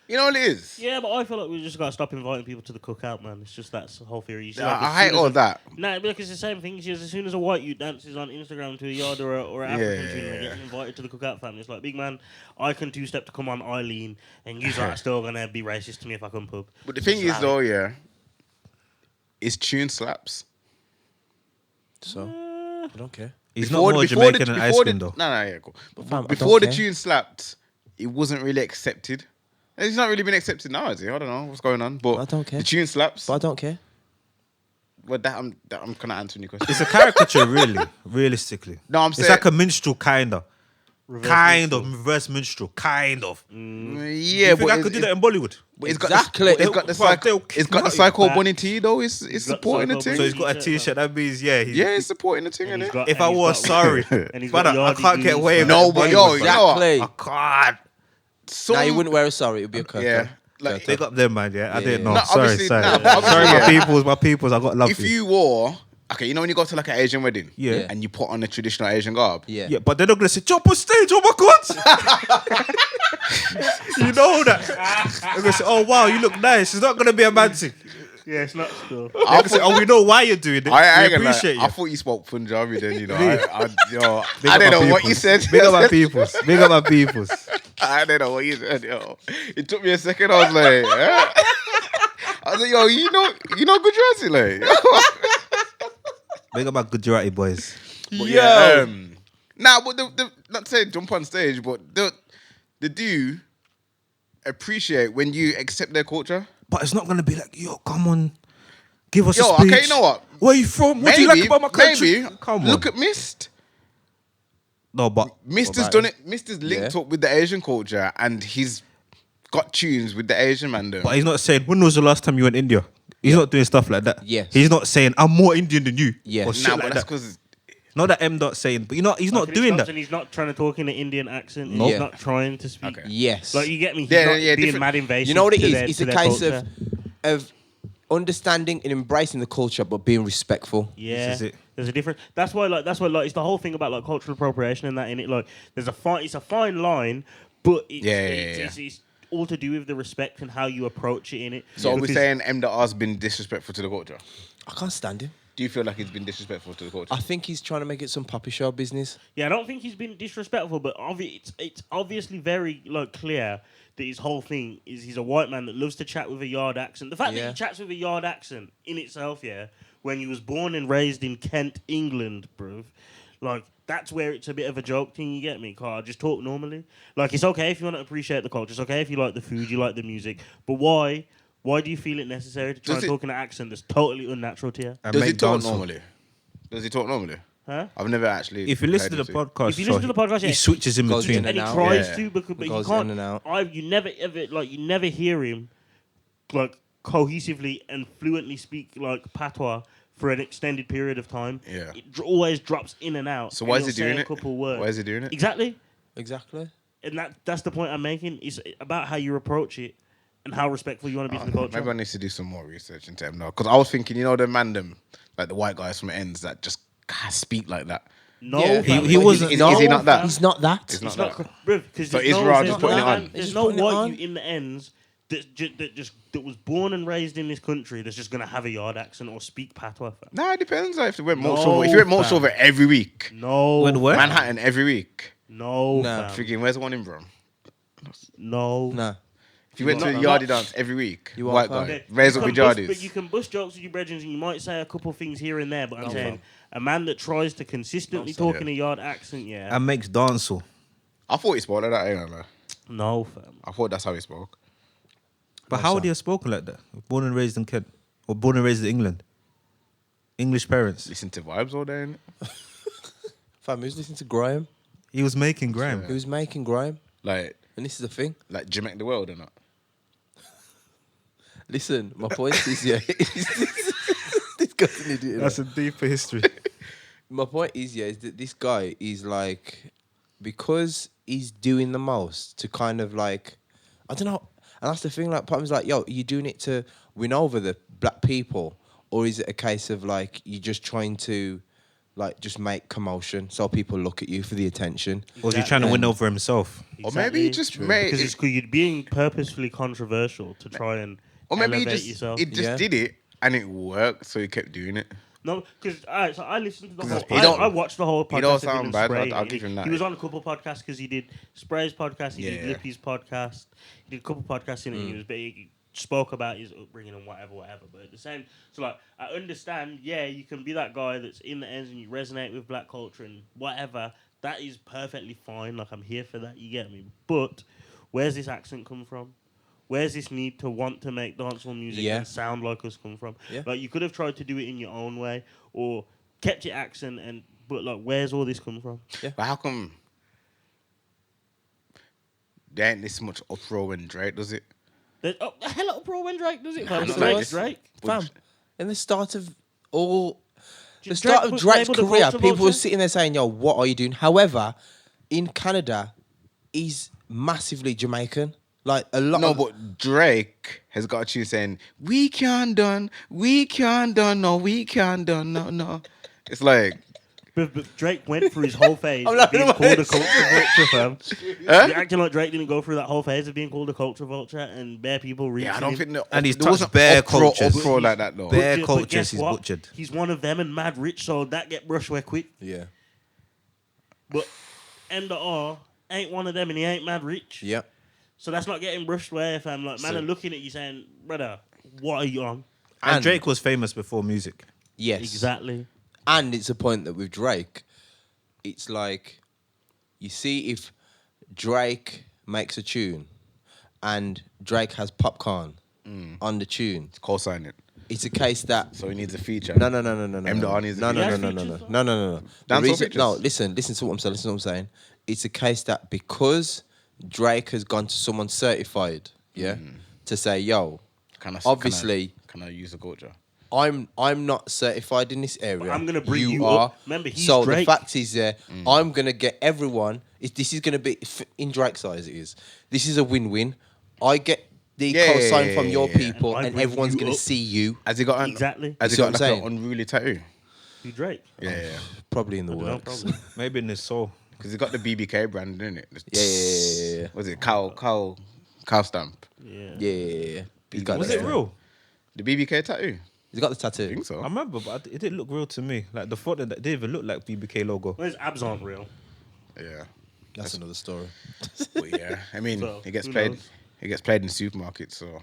A: You know what it is?
C: Yeah, but I feel like we just gotta stop inviting people to the cookout, man. It's just that's the whole theory. You see, like,
A: I
C: as
A: hate
C: soon as
A: all
C: a-
A: that.
C: Nah, because it's the same thing. As soon as a white youth dances on Instagram to a yard or an African tune, they get invited to the cookout family. It's like, big man, I can two-step to come on Eileen, and you are still gonna be racist to me if I come pub.
A: But the thing is, though, yeah, his tune slaps.
B: So I don't care.
D: He's not more Jamaican than Ice Cream, though.
A: No, yeah, cool.
B: fam, I
A: Before
B: don't
A: the
B: care.
A: tune slapped, it wasn't really accepted. It's not really been accepted now, is it? I don't know what's going on, but
B: I don't care.
A: the tune slaps.
B: But I don't care.
A: Well, I'm kind of answering your question.
D: It's a caricature, really, realistically.
A: No, I'm
D: It's
A: saying
D: like a minstrel, kind of.
C: Reverse
D: Reverse minstrel, kind of.
A: yeah,
D: You think
A: but
D: I could do that in Bollywood?
A: It's
B: Exactly.
A: It's got the
D: Bro,
A: psycho.
D: they'll
A: It's got the
D: kick
A: psycho
C: back.
A: bunny T though. It's
C: got
A: supporting the
C: Psycho
A: thing.
D: So he's got a t-shirt. That means, yeah. He's,
A: Yeah, it's supporting the thing,
C: And he's
A: innit?
C: got-
D: if
C: and
D: I
C: he's
D: was
C: got-
D: sorry,
C: and he's
D: but
C: got
D: I
C: Yardi
D: can't get
C: boots,
D: away with
C: man.
A: No,
D: it.
A: but yo, you know what?
B: Exactly.
D: I can't.
B: Now you wouldn't wear a sorry, it would be a curtain.
A: Yeah, like
D: Big up them, man. Yeah, I didn't know.
A: No,
D: sorry,
A: obviously-
D: sorry.
A: nah, but obviously,
D: Sorry,
A: yeah.
D: my peoples. I got love
A: if
D: for you.
A: you wore, okay, you know when you go to like an Asian wedding,
D: Yeah.
A: and you put on a traditional Asian garb,
B: Yeah.
D: Yeah, but they're not gonna say jump on stage. Oh my god! You know that. They're gonna say, oh wow, you look nice. It's not gonna be a man thing.
C: Yeah, it's not still.
D: They're gonna say, oh, we know why you're doing it.
A: I
D: we
A: ain't gonna lie,
D: appreciate you.
A: I thought you spoke Punjabi then, you know. I
D: Big
A: don't
D: up
A: know
D: my
A: what you
D: peoples.
A: said.
D: Big up my peoples. Big up my peoples.
A: I don't know what you said, yo. It took me a second. I was like, I was like, yo, you know Gujarati, like.
D: Big up my Gujarati boys.
A: But yeah, but the not saying jump on stage, but they do appreciate when you accept their culture.
D: But it's not gonna be like, yo, come on, give us a
A: Yo,
D: speech.
A: okay, you know what?
D: Where you from? What do you like about my country?
A: Maybe
D: Come on.
A: look at Mist.
D: No, but
A: Mister's
B: about
A: done
B: him?
A: it. Mister's linked
B: Yeah.
A: up with the Asian culture, and he's got tunes with the Asian man. Though.
D: But he's not saying, when was the last time you went to India? He's not doing stuff like that.
B: Yes.
D: He's not saying, I'm more Indian than you.
B: Yes.
D: Or shit
A: Nah,
D: like
A: but that's
D: that.
A: because
D: Not that M. saying, but he's not
C: Like,
D: doing
C: stops
D: that.
C: And he's not trying to talk in an Indian accent.
B: Nope.
C: He's not trying to speak.
A: Okay.
B: Yes.
C: Like, you get me? He's
A: Yeah,
C: not
A: yeah,
C: being
A: different-
C: mad invasive.
B: You know what it
C: to
B: is?
C: their-
B: It's
C: to
B: a
C: their
B: case
C: culture.
B: of understanding and embracing the culture, but being respectful.
C: Yeah,
D: This is it.
C: there's a different. That's why it's the whole thing about like cultural appropriation and that in it. Like, there's a fine. It's a fine line, but it's all to do with the respect and how you approach it in it.
A: So are we saying MdotR's been disrespectful to the culture?
B: I can't stand him.
A: Do you feel like he's been disrespectful to the culture?
B: I think he's trying to make it some puppy show business.
C: Yeah, I don't think he's been disrespectful, but it's obviously very like clear that his whole thing is he's a white man that loves to chat with a yard accent. The fact that he chats with a yard accent in itself, when he was born and raised in Kent, England, bruv, like that's where it's a bit of a joke thing. You get me? Cause I just talk normally. Like it's okay if you want to appreciate the culture. It's okay if you like the food, you like the music, but why? Why do you feel it necessary to try and talk in an accent that's totally unnatural to you?
A: Does he talk normally? Does he talk normally?
C: Huh?
A: I've never actually.
D: If you listen to the podcast,
C: If you listen to the podcast,
D: he switches in
B: Goes
D: between.
B: in
C: and he
B: out.
C: tries to, but you
B: Goes
C: can't.
B: in and out.
C: You never hear him like cohesively and fluently speak like patois for an extended period of time.
A: Yeah.
C: It always drops in and out.
A: So why is
C: he'll
A: he doing
C: say
A: it?
C: A couple words.
A: Why is he doing it?
C: Exactly.
B: Exactly.
C: And that's the point I'm making. It's about how you approach it and how respectful you want to be to the culture.
A: Maybe I need to do some more research into him now. Because I was thinking, the mandem, like the white guys from ends that just speak like that.
C: No,
B: Yeah,
C: fam,
D: he
C: like,
D: wasn't-
A: Is he not that?
B: He's not that.
A: It's
C: It's
A: not
C: not,
A: that.
C: bruv, because
A: So Israel just putting it on.
C: There's
B: Just
C: no
B: putting it
C: white
B: on.
C: you in the ends that was born and raised in this country that's just gonna have a yard accent or speak patois. Fam.
A: Nah, it depends. Like, if you went
C: No,
A: Moldova, if you went
C: fam.
A: Moldova every week,
C: No,
D: When where?
A: Manhattan every week,
C: no,
B: Nah.
C: fam.
A: thinking, where's the one in Brum?
C: No.
B: Nah.
A: If you went to a
C: not-
A: yardie dance every week,
B: You
A: white
B: want,
A: guy,
C: Okay,
A: raise
C: you
A: up
C: can
A: your
C: bust-
A: yardies.
C: But you can bust jokes with your brethren and you might say a couple things here and there, but I'm saying a man that tries to consistently talk in a yard accent,
D: And makes dancehall.
A: I thought he spoke like that, ain't I?
C: no, fam.
A: I thought that's how he spoke.
D: But how would he have spoken like that? Born and raised in Kent. Or born and raised in England. English parents.
A: Listen to vibes all day, innit?
B: Fam, he was listening to Graham.
D: He was making grime.
B: He was making Graham.
A: Like
B: And this is the thing.
A: Jamaica the world, innit?
B: Listen, my point is, this guy's an idiot.
D: That's a deeper history.
B: My point is that this guy is like, because he's doing the most to kind of like, I don't know. And that's the thing, like, part of me's like, yo, are you doing it to win over the black people? Or is it a case of like, you're just trying to like, just make commotion so people look at you for the attention?
D: Or is he trying to win over himself?
A: Or maybe he just made
C: because you're being purposefully controversial to try and
A: Or maybe he
C: elevate
A: just
C: yourself.
A: did it and it worked, so he kept doing it.
C: No, because so I listened to the whole.
A: He don't-
C: I watched the whole podcast.
A: he don't
C: of him
A: sound
C: and
A: bad,
C: Spray.
A: I'll give him that.
C: He was on a couple podcasts because he did Spray's podcast, he did
A: Yeah.
C: Lippy's podcast, he did a couple podcasts in it. And he spoke about his upbringing and whatever. But at the same, so like I understand. Yeah, you can be that guy that's in the ends and you resonate with black culture and whatever. That is perfectly fine. Like I'm here for that. You get me? But where's this accent come from? Where's this need to want to make dancehall music and sound like us come from?
B: Yeah.
C: Like you could have tried to do it in your own way or kept your accent but like where's all this come from?
A: But how come there ain't this much uproar when Drake does it?
C: There's a hell of a pro when Drake does it. Fam.
A: not
C: Drake,
A: like this.
C: Drake.
B: Fam, in the start of all... The
C: Drake
B: start of
C: was
B: Drake's
C: able to
B: career,
C: culture
B: people were
C: vulture?
B: sitting there saying, yo, what are you doing? However, in Canada, he's massively Jamaican. Like, a lot
A: No,
B: of...
A: but Drake has got a tune saying, we can't done, no, we can't done, no. It's like,
C: But Drake went through his whole phase
B: I'm
C: of
B: laughing
C: being
B: at
C: called a
B: this.
C: culture vulture, fam.
A: Huh?
C: You're acting like Drake didn't go through that whole phase of being called a culture vulture and bare people reaching
A: yeah, I don't
C: him.
A: think that.
D: And he's
A: there wasn't
D: touched bare
A: uproar
D: cultures.
A: like that though.
D: Bare
C: But
D: cultures
C: guess
D: he's
C: what?
D: butchered.
C: He's one of them and mad rich, so that get brushed away quick.
B: Yeah.
C: But MdotR ain't one of them and he ain't mad rich.
B: Yep.
C: So that's not getting brushed away, fam. Like, man
B: So-
C: are looking at you saying, brother, what are you on?
D: And Drake was famous before music.
B: Yes.
C: Exactly.
B: And it's a point that with Drake, it's like, you see if Drake makes a tune and Drake has popcorn on the tune,
A: Co-sign it.
B: it's a case that...
A: So he needs a feature.
B: No.
A: MdotR needs a
B: No.
A: feature.
B: The
A: Dancehall
B: reason,
A: features.
B: no, listen to what I'm saying. Listen to what I'm saying. It's a case that because Drake has gone to someone certified, to say, yo, obviously,
A: Can I use the culture?
B: I'm not certified in this area.
C: I'm gonna bring you
B: are.
C: up. Remember, he's
B: so
C: Drake.
B: the fact is, I'm gonna get everyone. This is gonna be in Drake's eyes. It is. This is a win-win. I get the
A: Yeah,
B: cosign
A: yeah,
B: from
A: yeah,
B: your
A: yeah.
B: people,
C: And I
B: and
C: bring
B: everyone's
C: you
B: gonna
C: up.
B: see you.
A: Has he got an,
C: Exactly.
A: Has
B: You
A: he
B: see
A: got
B: what
A: like
B: I'm
A: an
B: saying?
A: unruly tattoo?
C: You Drake.
A: Yeah.
B: Probably in the
C: No
B: works.
C: problem.
D: Maybe in his soul.
A: Because he's got the BBK brand, isn't it?
B: Yeah.
A: Was it cow stamp?
C: Yeah.
B: Yeah. He's got
D: Was
B: that
D: it
B: stuff.
D: real?
A: The BBK tattoo?
B: He's got the
A: I
B: tattoo.
A: think so.
D: I remember, but it didn't look real to me. Like the photo that didn't even look like BBK logo.
C: Well, his abs aren't real.
A: Yeah.
B: That's another story.
A: But yeah. I mean,
C: So,
A: it gets
C: who
A: played.
C: knows?
A: It gets played in supermarkets, so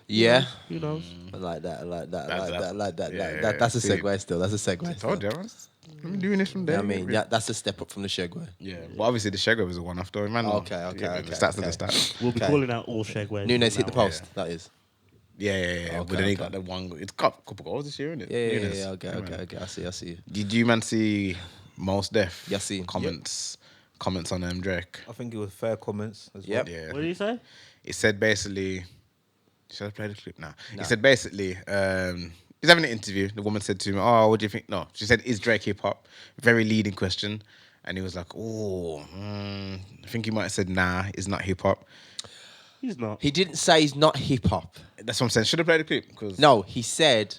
B: Yeah.
C: Who knows?
B: I like that. I like that. I
A: That's-
B: like that. I like that.
A: yeah,
B: Like
A: yeah,
B: that. That's a
A: see.
B: segue still. That's a segue.
A: I
B: Still.
A: told you. I'm doing this from
B: Yeah,
A: there.
B: I mean, yeah, that's a step up from the segue.
A: Yeah. But obviously, the Shego was a one after, man.
B: Okay,
A: Yeah,
B: okay.
A: The stats are the
B: okay.
A: stats.
C: We'll be
B: Okay.
C: calling out all Shagways.
B: Nunes
C: from
B: hit the
C: now on.
B: post. That is.
A: Yeah.
B: Okay,
A: But then he
B: okay.
A: got the one. It's got a couple goals this year, isn't it?
B: Yeah.
A: Nunes.
B: Okay.
A: Yeah, man.
B: Okay. I see.
A: Did you man see Mos Def?
B: Yeah, seen.
A: Comments on Drake.
D: I think it was fair comments as
B: Yep.
A: Yeah.
C: What did he say?
A: It said basically. Should I play the clip now?
B: Nah.
A: He said basically. He's having an interview. The woman said to him, "Oh, what do you think?" No, she said, "Is Drake hip hop?" Very leading question, and he was like, "Oh, I think he might have said, nah, it's not hip hop."
C: He's not.
B: He didn't say he's not hip hop.
A: That's what I'm saying. Should I play the clip? Because
B: No, he said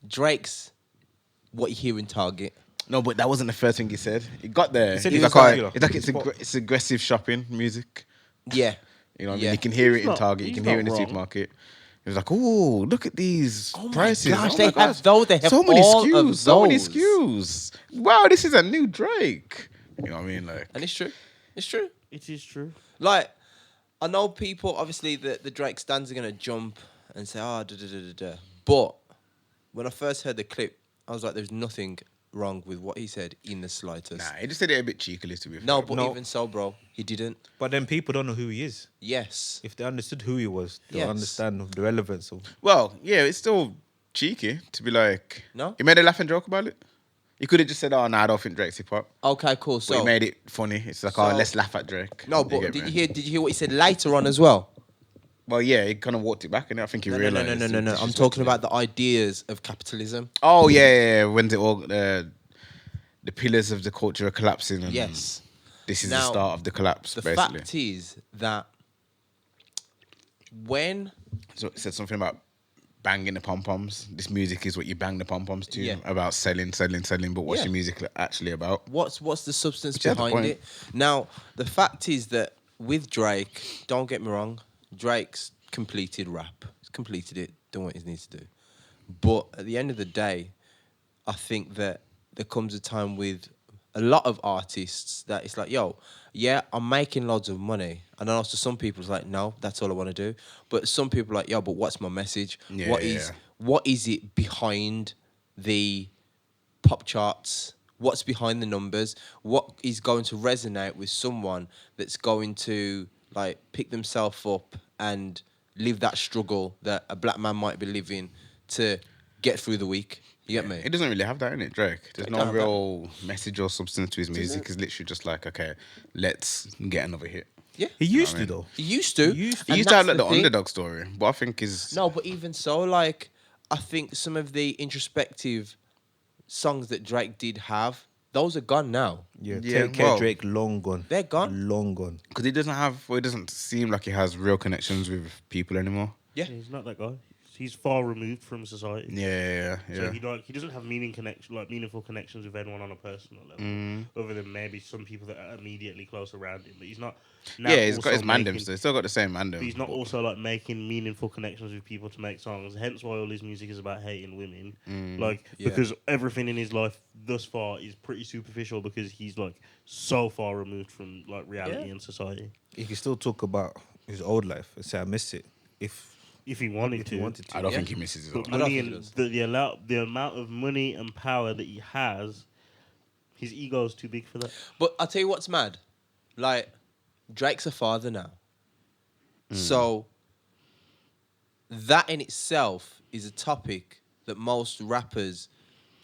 B: Drake's what you hear in Target.
A: no, but that wasn't the first thing he said. He got there.
D: He said
A: He's
D: it was
A: like,
D: popular.
A: it's aggressive shopping music.
B: Yeah.
A: You know what I
B: Yeah.
A: mean? You can hear it
C: He's
A: in
C: not-
A: Target. You
C: he's
A: can hear it in the
C: not wrong.
A: supermarket. He was like, "Oh, look at these prices!
B: gosh,
A: Oh
B: they
A: my gosh.
B: have those. They have
A: so many
B: all
A: SKUs.
B: of
A: So many
B: those."
A: SKUs. Wow, this is a new Drake." You know what I mean? Like,
B: And it's true. It's true.
C: It is true.
B: Like, I know people, obviously, the Drake stands are going to jump and say, oh, da da da da da. But when I first heard the clip, I was like, there's nothing wrong with what he said in the slightest.
A: nah, he just said it a bit cheekily, to be fair.
B: No, but
D: No.
B: even so, bro, he didn't.
D: But then people don't know who he is.
B: Yes.
D: If they understood who he was, they'll
B: Yes.
D: understand the relevance of.
A: Well, yeah, it's still cheeky to be like.
B: No?
A: He made a laughing joke about it. He could have just said, "Oh, no, I don't think Drake's hip hop."
B: Okay, cool.
A: But
B: So,
A: he made it funny. It's like, "Oh,
B: So-
A: let's laugh at Drake."
B: no,
A: You
B: but
A: get
B: did
A: me?
B: you hear what he said later on as well?
A: Well, yeah, he kind of walked it back, and I think he
B: No.
A: realized.
B: I'm
A: disrespect
B: talking
A: it.
B: about the ideas of capitalism.
A: Oh yeah. When all the pillars of the culture are collapsing, and
B: Yes.
A: this is
B: Now,
A: the start of the collapse.
B: The
A: basically,
B: fact is that when
A: so it said something about banging the pom poms. This music is what you bang the pom poms to.
B: Yeah.
A: About selling. But what's
B: Yeah.
A: your music actually about?
B: what's the substance
A: Which is the
B: behind
A: point.
B: it? Now, the fact is that with Drake, don't get me wrong, Drake's completed rap. He's completed it, done what he needs to do. But at the end of the day, I think that there comes a time with a lot of artists that it's like, yo, yeah, I'm making loads of money. And then also some people it's like, no, that's all I want to do. But some people are like, yo, but what's my message?
A: Yeah,
B: What
A: yeah,
B: is
A: yeah.
B: what is it behind the pop charts? What's behind the numbers? What is going to resonate with someone that's going to like pick themselves up and live that struggle that a black man might be living to get through the week? You get me?
A: It doesn't really have that in it, Drake. There's
B: It
A: no
B: don't have
A: real message or substance to his music. It's literally just like, okay, let's get another hit.
B: Yeah.
D: He used to though.
B: He used to.
A: He
B: and
A: used to have
B: that's
A: like the
B: thing.
A: underdog story, but I think is
B: No, but even so, like, I think some of the introspective songs that Drake did have, those are gone now.
D: Yeah,
A: Yeah,
D: Take Care
A: well-
D: Drake, long gone.
B: They're gone.
D: Long gone.
A: because he doesn't have. Well, it doesn't seem like he has real connections with people anymore.
B: Yeah.
C: He's not that guy. He's far removed from society.
A: Yeah.
C: So he doesn't have meaningful connections with anyone on a personal level,
A: Mm.
C: other than maybe some people that are immediately close around him. But he's not. now
A: Yeah, he's got
C: also
A: his mandem,
C: making-
A: so he's still got the same mandem.
C: But he's not
A: but-
C: also like making meaningful connections with people to make songs. Hence why all his music is about hating women. Like
B: Yeah.
C: because everything in his life thus far is pretty superficial because he's like so far removed from like reality
B: Yeah.
C: and society.
D: He can still talk about his old life and say, I miss it.
C: If he wanted
D: If
C: to.
D: he wanted to.
A: I don't
B: Yeah.
A: think he misses it.
C: But
B: I don't
C: money
B: think he
C: and
B: does.
C: the amount of money and power that he has, his ego is too big for that.
B: But I'll tell you what's mad. Like, Drake's a father now. So, that in itself is a topic that most rappers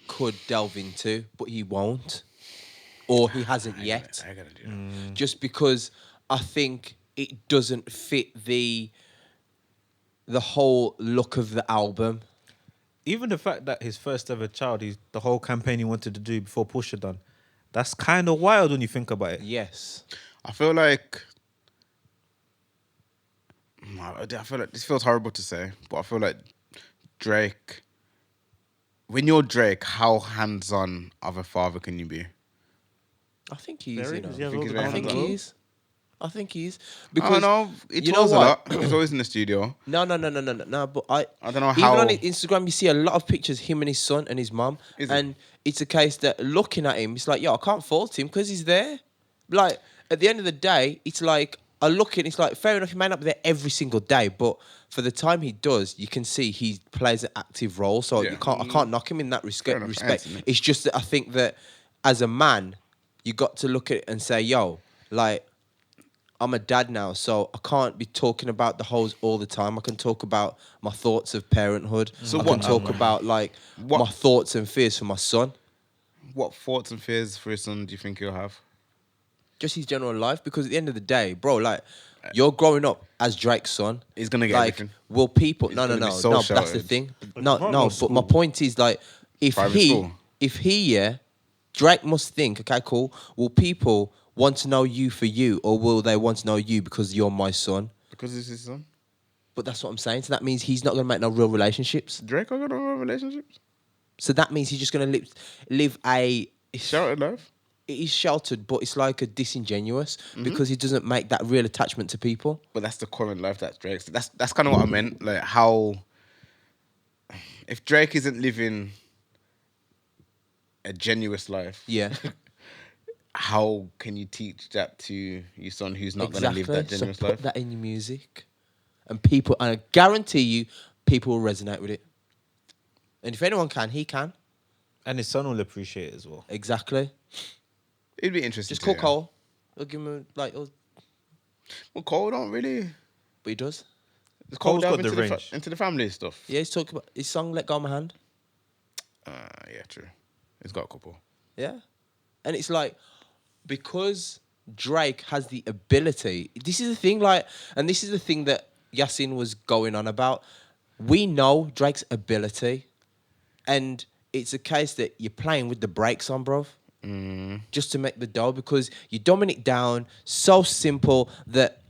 B: could delve into, but he won't. Or he hasn't yet.
A: I gotta do that.
B: Just because I think it doesn't fit the whole look of the album.
D: Even the fact that his first ever child, the whole campaign he wanted to do before Pusha done, that's kind of wild when you think about it.
B: Yes.
A: I feel like I feel like this feels horrible to say, but I feel like Drake. When you're Drake, how hands-on of a father can you be?
B: I think he is.
C: Very,
B: You know.
C: he has
A: think
C: all
A: he's
C: the
A: very
B: I think
A: hands-on.
B: he is. I think he is.
A: I
B: Because
A: don't know. He
B: you know
A: tours a
B: what?
A: lot. He's always in the studio.
B: No. But I
A: don't know
B: even
A: how-
B: on his Instagram, you see a lot of pictures him and his son and his mum,
A: Is it?
B: and it's a case that looking at him, it's like, yo, I can't fault him because he's there. Like at the end of the day, it's like I look at, it's like fair enough, he may not be there every single day, but for the time he does, you can see he plays an active role. So
A: Yeah.
B: I can't knock him in that
A: Fair enough,
B: respect.
A: Anthony.
B: It's just that I think that as a man, you got to look at it and say, yo, like. I'm a dad now, so I can't be talking about the hoes all the time. I can talk about my thoughts of parenthood.
A: So
B: I
A: what-
B: can talk about like
A: what-
B: my thoughts and fears for my son.
A: What thoughts and fears for his son do you think he'll have?
B: Just his general life, because at the end of the day, bro, like you're growing up as Drake's son.
A: He's gonna get
B: like,
A: everything.
B: will people?
A: He's
B: No.
A: gonna be so
B: But that's the
A: sheltered.
B: thing.
C: But
B: No,
C: he's not
B: no.
C: in
B: But my
C: school.
B: point is like,
A: Private school.
B: if he, yeah, Drake must think, okay, cool. Will people want to know you for you, or will they want to know you because you're my son?
A: Because it's his son.
B: But that's what I'm saying. So that means he's not going to make no real relationships.
A: Drake, I got no relationships.
B: So that means he's just going to live a.
A: Sheltered life.
B: He's sheltered, but it's like a disingenuous because he doesn't make that real attachment to people.
A: But that's the current life that's Drake's. That's kind of what I meant. Like how, if Drake isn't living a genuine life,
B: Yeah,
A: how can you teach that to your son who's not going to live that
B: So
A: genuine
B: put
A: life?
B: that in your music, and people, and I guarantee you, people will resonate with it. And if anyone can, he can.
D: And his son will appreciate it as well.
B: Exactly.
A: It'd be interesting.
B: Just
A: to
B: call
A: hear.
B: Cole. He'll give him
A: Well, Cole don't really.
B: but he does.
A: Does Cole
D: Cole's
A: delve
D: got the
A: into
D: range.
A: into the family stuff.
B: Yeah, he's talking about his song "Let Go of My Hand."
A: Yeah, true. He's got a couple.
B: Yeah. And it's like, because Drake has the ability, this is the thing, like, and this is the thing that Yasin was going on about. We know Drake's ability, and it's a case that you're playing with the brakes on, bruv. Just to make the dough, because you dumb it down so simple that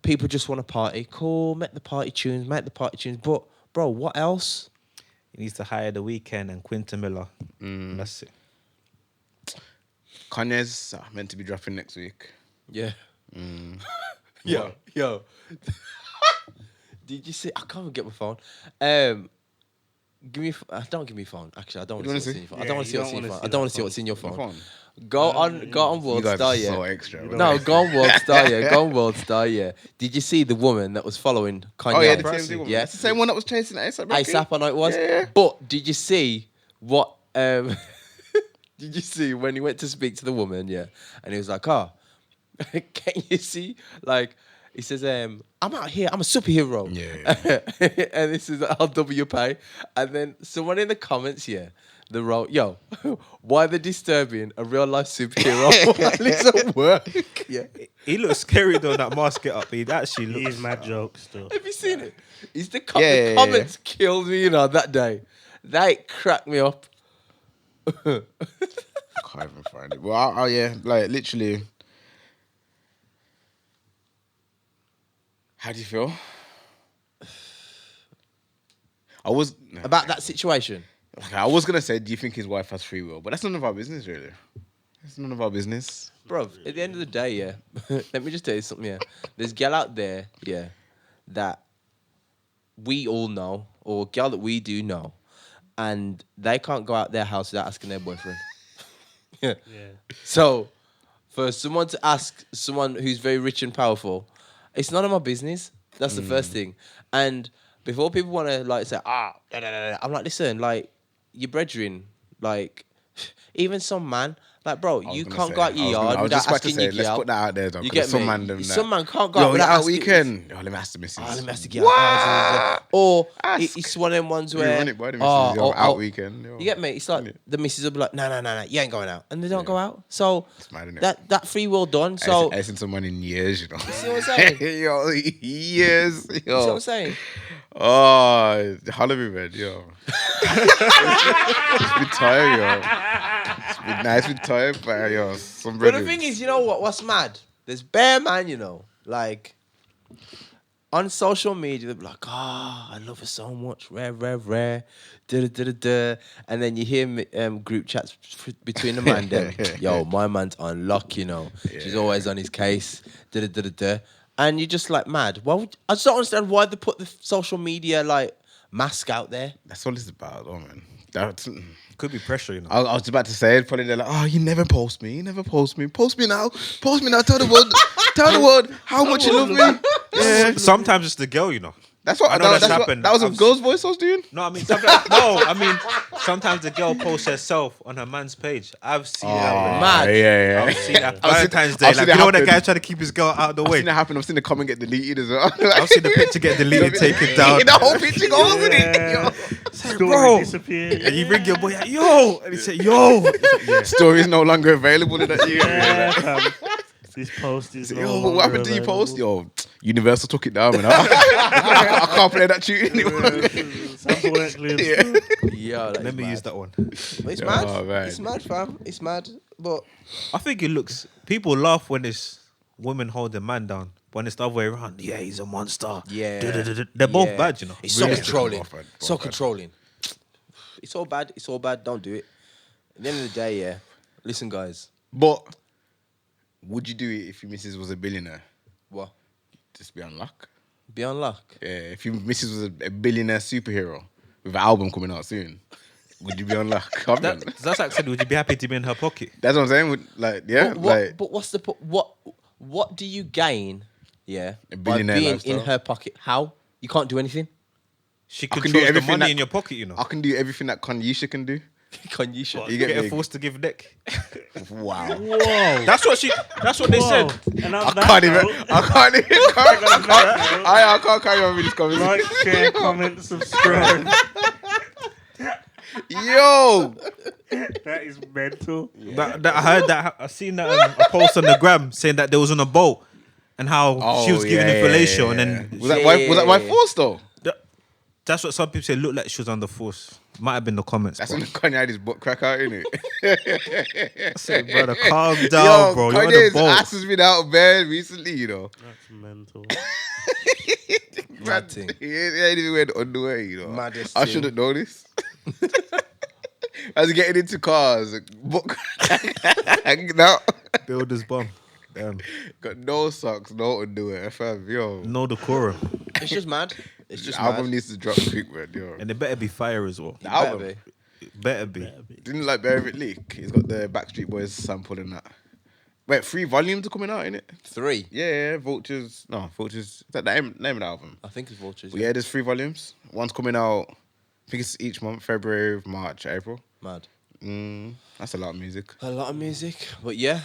B: people just want to party. Cool, make the party tunes. But, bro, what else?
D: He needs to hire The Weeknd and Quinton Miller. And that's it.
A: Kanye's meant to be dropping next week.
B: Yeah.
A: Yo.
B: Yo. Did you see? I can't even get my phone. Give me. Don't give me your phone. Actually, I don't
A: What do
B: want
A: you
B: to see what's in your phone.
C: Yeah,
B: I don't want to see
C: you
B: what's in
C: don't
B: your
C: wanna
B: phone. I
C: see
B: don't want to
C: that
B: see what's in your
A: My
B: phone.
A: phone.
B: Go on
A: You
B: World
A: guys
B: Star,
A: are
B: yeah.
A: so extra. bro.
B: No, go on World Star, yeah. Go on World Star, yeah. Did you see the woman that was following Kanye?
A: Oh yeah, the
D: Pricey.
A: TMZ woman.
B: Yeah.
A: That's the same one that was chasing ASAP Rocky.
B: ASAP, I know it was.
A: Yeah.
B: But did you see what? Did you see when he went to speak to the woman? Yeah, and he was like, "Oh, can you see?" Like he says, "I'm out here. I'm a superhero."
A: Yeah.
B: And this is I'll double your pay. And then someone in the comments, yeah, the role, yo, why they're disturbing a real life superhero while he's at work? Yeah.
D: He looks scary though, that mask get up. He actually
C: He
D: looks.
C: is mad joke still.
B: Have you seen it? It's the,
A: Yeah.
B: the comments killed me, that day. They cracked me up.
A: Can't even find it. Well, yeah, like literally. How do you feel?
B: About that situation.
A: I was gonna say, do you think his wife has free will? But that's none of our business, really. It's none of our business.
B: Bro, at the end of the day, yeah. Let me just tell you something, yeah. There's gal out there, yeah, that we all know, or gal that we do know, and they can't go out their house without asking their boyfriend. Yeah.
C: Yeah.
B: So, for someone to ask someone who's very rich and powerful, it's none of my business. That's the first thing. And before people want to like say, I'm like, listen, like your brethren, like even some man, like bro, you can't go out your yard
A: I was
B: without
A: just about to
B: asking
A: say,
B: your
A: let's
B: girl.
A: put that out there, though.
B: You
A: 'cause
B: get
A: some
B: me?
A: man them
B: Some
A: that,
B: man can't go
A: yo,
B: out without
A: out
B: asking.
A: weekend. Oh, let me ask the missus.
B: Oh, let me ask the girl. Or it's one of them ones
A: You
B: where
A: run it by the missus, yo, out weekend. Yo.
B: You get me? It's like the missus will be like, no, you ain't going out, and they don't go out. So
A: It's mad, innit?
B: that free will done.
A: I
B: So
A: ain't seen someone in years, you know.
B: see what I'm saying?
A: yo, years,
B: See what
A: yo.
B: I'm saying?
A: Oh, Halloween, man, yo. It's been tired, yo. It's been nice, been tired, but yo, some
B: But the
A: brethren.
B: thing is, you know what? What's mad? There's bare man, like on social media, they'll be like, I love her so much, rare, da. And then you hear group chats between the man them. Yo, my man's on lock, you know. She's always on his case, da. And you're just like mad. I just don't understand why they put the social media like mask out there.
A: That's all it's about, oh man. That's,
D: Could be pressure, you know.
A: I was about to say it. Probably they're like, oh, you never post me. Post me now. Tell the world how much you love me. Yeah.
D: Sometimes it's the girl, you know.
A: That's what
D: I know that's
A: what-
D: happened.
A: that was a
D: I've
A: girl's voice I was doing.
D: No, I mean sometimes the girl posts herself on her man's page. I've seen it happen.
B: Mad.
A: Yeah.
D: I've seen that
A: I've seen-
D: Valentine's Day.
A: I've seen
D: Like,
A: it
D: you know when that
A: happen.
D: guy trying to keep his girl out of the
A: I've
D: way.
A: seen it happen. I've seen the comment get deleted as well.
D: I've seen the picture get deleted, taken down.
A: The whole picture goes with it. Yo.
C: Story
D: bro.
C: disappeared.
D: And you ring your boy, yo, and he said, yo.
A: Story is no longer available in that year.
C: Yeah, this post is.
A: Yo,
C: no
A: what
C: longer
A: happened to your
C: available.
A: post? Yo, Universal took it down, man. I can't play that tune anymore.
C: Sample that clip.
A: Yeah.
B: Yo,
D: Let me use that one.
B: It's mad.
A: Oh, man.
B: It's mad, fam. It's mad. But
D: I think it looks. People laugh when it's women hold the man down. When it's the other way around, yeah, he's a monster.
B: Yeah.
D: They're both
B: Yeah.
D: bad, you know.
B: It's so
A: Really?
B: controlling.
A: Both bad, both
B: So
A: bad.
B: controlling. It's all bad. It's all bad. Don't do it. At the end of the day, yeah. Listen, guys.
A: But would you do it if your missus was a billionaire?
B: What?
A: Just be on luck.
B: Be on luck.
A: Yeah, if your missus was a billionaire superhero with an album coming out soon, would you be on luck? I'll be on luck.
D: That's actually. Would you be happy to be in her pocket?
A: That's what I'm saying. Like, yeah,
B: But what's the what do you gain? Yeah,
A: A
B: by
A: billionaire
B: being
A: lifestyle.
B: in her pocket. How? You can't do anything.
D: She
A: I can do
D: controls the
A: everything
D: money
A: that-
D: in your pocket, you know.
A: I can do everything that Kanyisha can do.
B: Kanyisha.
A: You
D: You
A: get
D: get
A: me?
D: forced to give neck.
A: Wow.
C: Whoa.
D: That's what they
C: Whoa.
D: said.
C: And
A: I can't even. I can't carry on with this
C: Like,
A: conversation.
C: share, comment, subscribe.
A: Yo,
C: That is mental.
D: That I heard that. I seen that a post on the gram saying that they was on a boat and how she was giving him fellatio, and then
A: was that my force though?
D: that's what some people say. Looked like she was under force. Might have been the comments.
A: That's
D: bro.
A: when Kanye had his butt crack out, innit?
D: I said, brother, calm down,
A: Yo,
D: bro. You're on a
A: Kanye's
D: boat.
A: ass has been out of bed recently, you know.
C: That's mental.
B: Mad thing.
A: He ain't even wearing underwear, you know.
B: Maddest
A: I
B: thing.
A: shouldn't know this. As he getting into cars, butt hanging out.
D: Builder's bum. Damn.
A: Got no socks, no underwear, fam. Yo,
D: No decorum.
B: It's just mad. It's just
A: the album
B: mad.
A: needs to drop quick, man. Yo,
D: And it better be fire as well.
A: the
B: Better
A: album
B: be.
D: Better be.
A: didn't like Bear It Leak. He's got the Backstreet Boys sample in that. Wait, 3 volumes are coming out, innit?
B: 3.
A: Yeah, Vultures. No, Vultures. Is that the name of the album?
B: I think it's Vultures.
A: Well, yeah, there's 3 volumes. One's coming out, I think it's each month, February, March, April.
B: Mad.
A: That's a lot of music.
B: A lot of music, but yeah,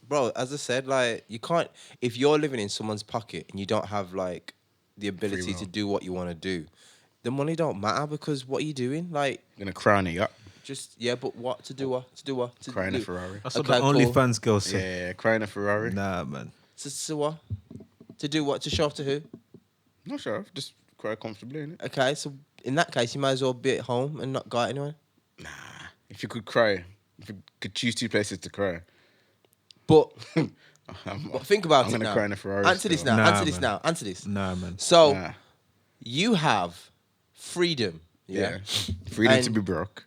B: bro. As I said, like you can't if you're living in someone's pocket and you don't have like the ability
A: will.
B: to do what you want to do, the money don't matter because what are you doing? Like
A: Gonna crown it up.
B: just yeah, but what to do? What to do? What to
A: Crying
B: do?
A: a Ferrari.
D: That's what
B: Okay,
D: the
B: cool.
D: OnlyFans girls say.
A: Yeah, crying a Ferrari.
D: Nah, man.
B: To what? To do what? To show off to who?
A: Not sure. Just cry comfortably, innit?
B: Okay, so in that case, you might as well be at home and not go out anywhere.
A: Nah. If you could cry, if you could choose 2 places to cry.
B: But
A: I'm,
B: but think about
A: I'm
B: it
A: gonna
B: now.
A: cry in a Ferrari.
B: Answer this
A: still.
B: now.
D: Nah,
B: answer this
D: man.
B: now. Answer this.
D: Nah, man.
B: So
A: Nah.
B: you have freedom.
A: Yeah.
B: Yeah.
A: Freedom to
B: And-
A: be broke.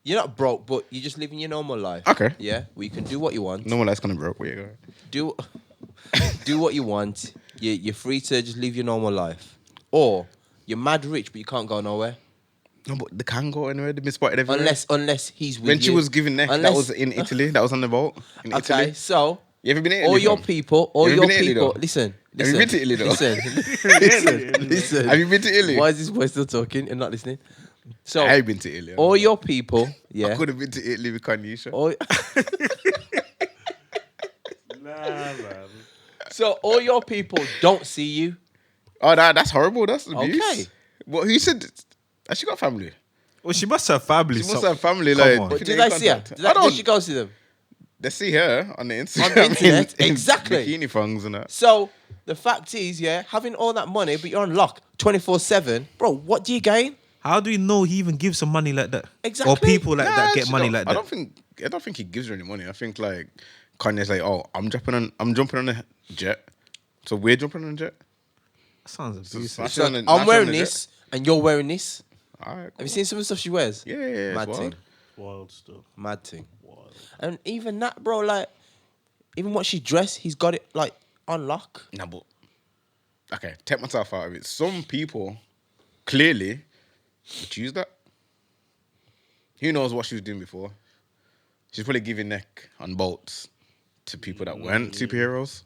B: You're not broke, but you're just living your normal life.
A: Okay.
B: Yeah, where you can do what you want.
A: No one else gonna broke. Where you go?
B: Do what you want. You're free to just live your normal life. Or you're mad rich, but you can't go nowhere.
A: No, but they can go anywhere. They've been spotted everywhere.
B: Unless he's with
A: when
B: you.
A: she was giving neck, that
B: Unless-
A: was in Italy. That was on the boat in
B: Okay,
A: Italy.
B: so
A: You ever been to Italy?
B: all your
A: fam?
B: people, all
A: You ever
B: your
A: been to Italy,
B: people.
A: though?
B: Listen.
A: Have you been to Italy, though?
B: Listen.
A: Have you been to Italy?
B: Why is this boy still talking and not listening? So
A: I ain't been to Italy.
B: all your people,
A: I
B: yeah.
A: could have been to Italy with Kanyisha.
B: All,
C: Nah, man.
B: so all your people don't see you.
A: Oh, that's horrible. That's abuse.
B: Okay.
A: What? Who said? Has she got family?
D: Well, she must have family.
A: She must
D: so-
A: have family.
D: Come
A: Like,
D: on.
A: if
B: But
A: you
B: did
A: know
B: I
A: in
B: see her?
A: contact.
B: Did she go see them?
A: They see her on the Instagram.
B: On the internet,
A: in
B: exactly.
A: Bikini thongs and that.
B: So the fact is, yeah, having all that money, but you're on lock 24/7, bro. What do you gain?
D: How do we know he even gives some money like that?
B: Exactly.
D: Or people like
A: Nah,
D: that get
A: she
D: money
A: don't-
D: like that?
A: I don't think he gives her any money. I think like Kanye's like, oh, I'm jumping on a jet So we're jumping on a jet.
D: Sounds abusive.
B: It's like, I'm wearing this, and you're wearing this.
A: All right.
B: Have you seen some of the stuff she wears?
A: Yeah,
B: Mad
A: it's
B: thing.
A: wild.
C: Wild stuff.
B: Mad thing.
C: Wild.
B: And even that, bro, like, even what she dressed, he's got it, like, on lock.
A: Nah, but okay, take myself out of it. Some people clearly would choose that. Who knows what she was doing before? She's probably giving neck on boats to people that weren't superheroes.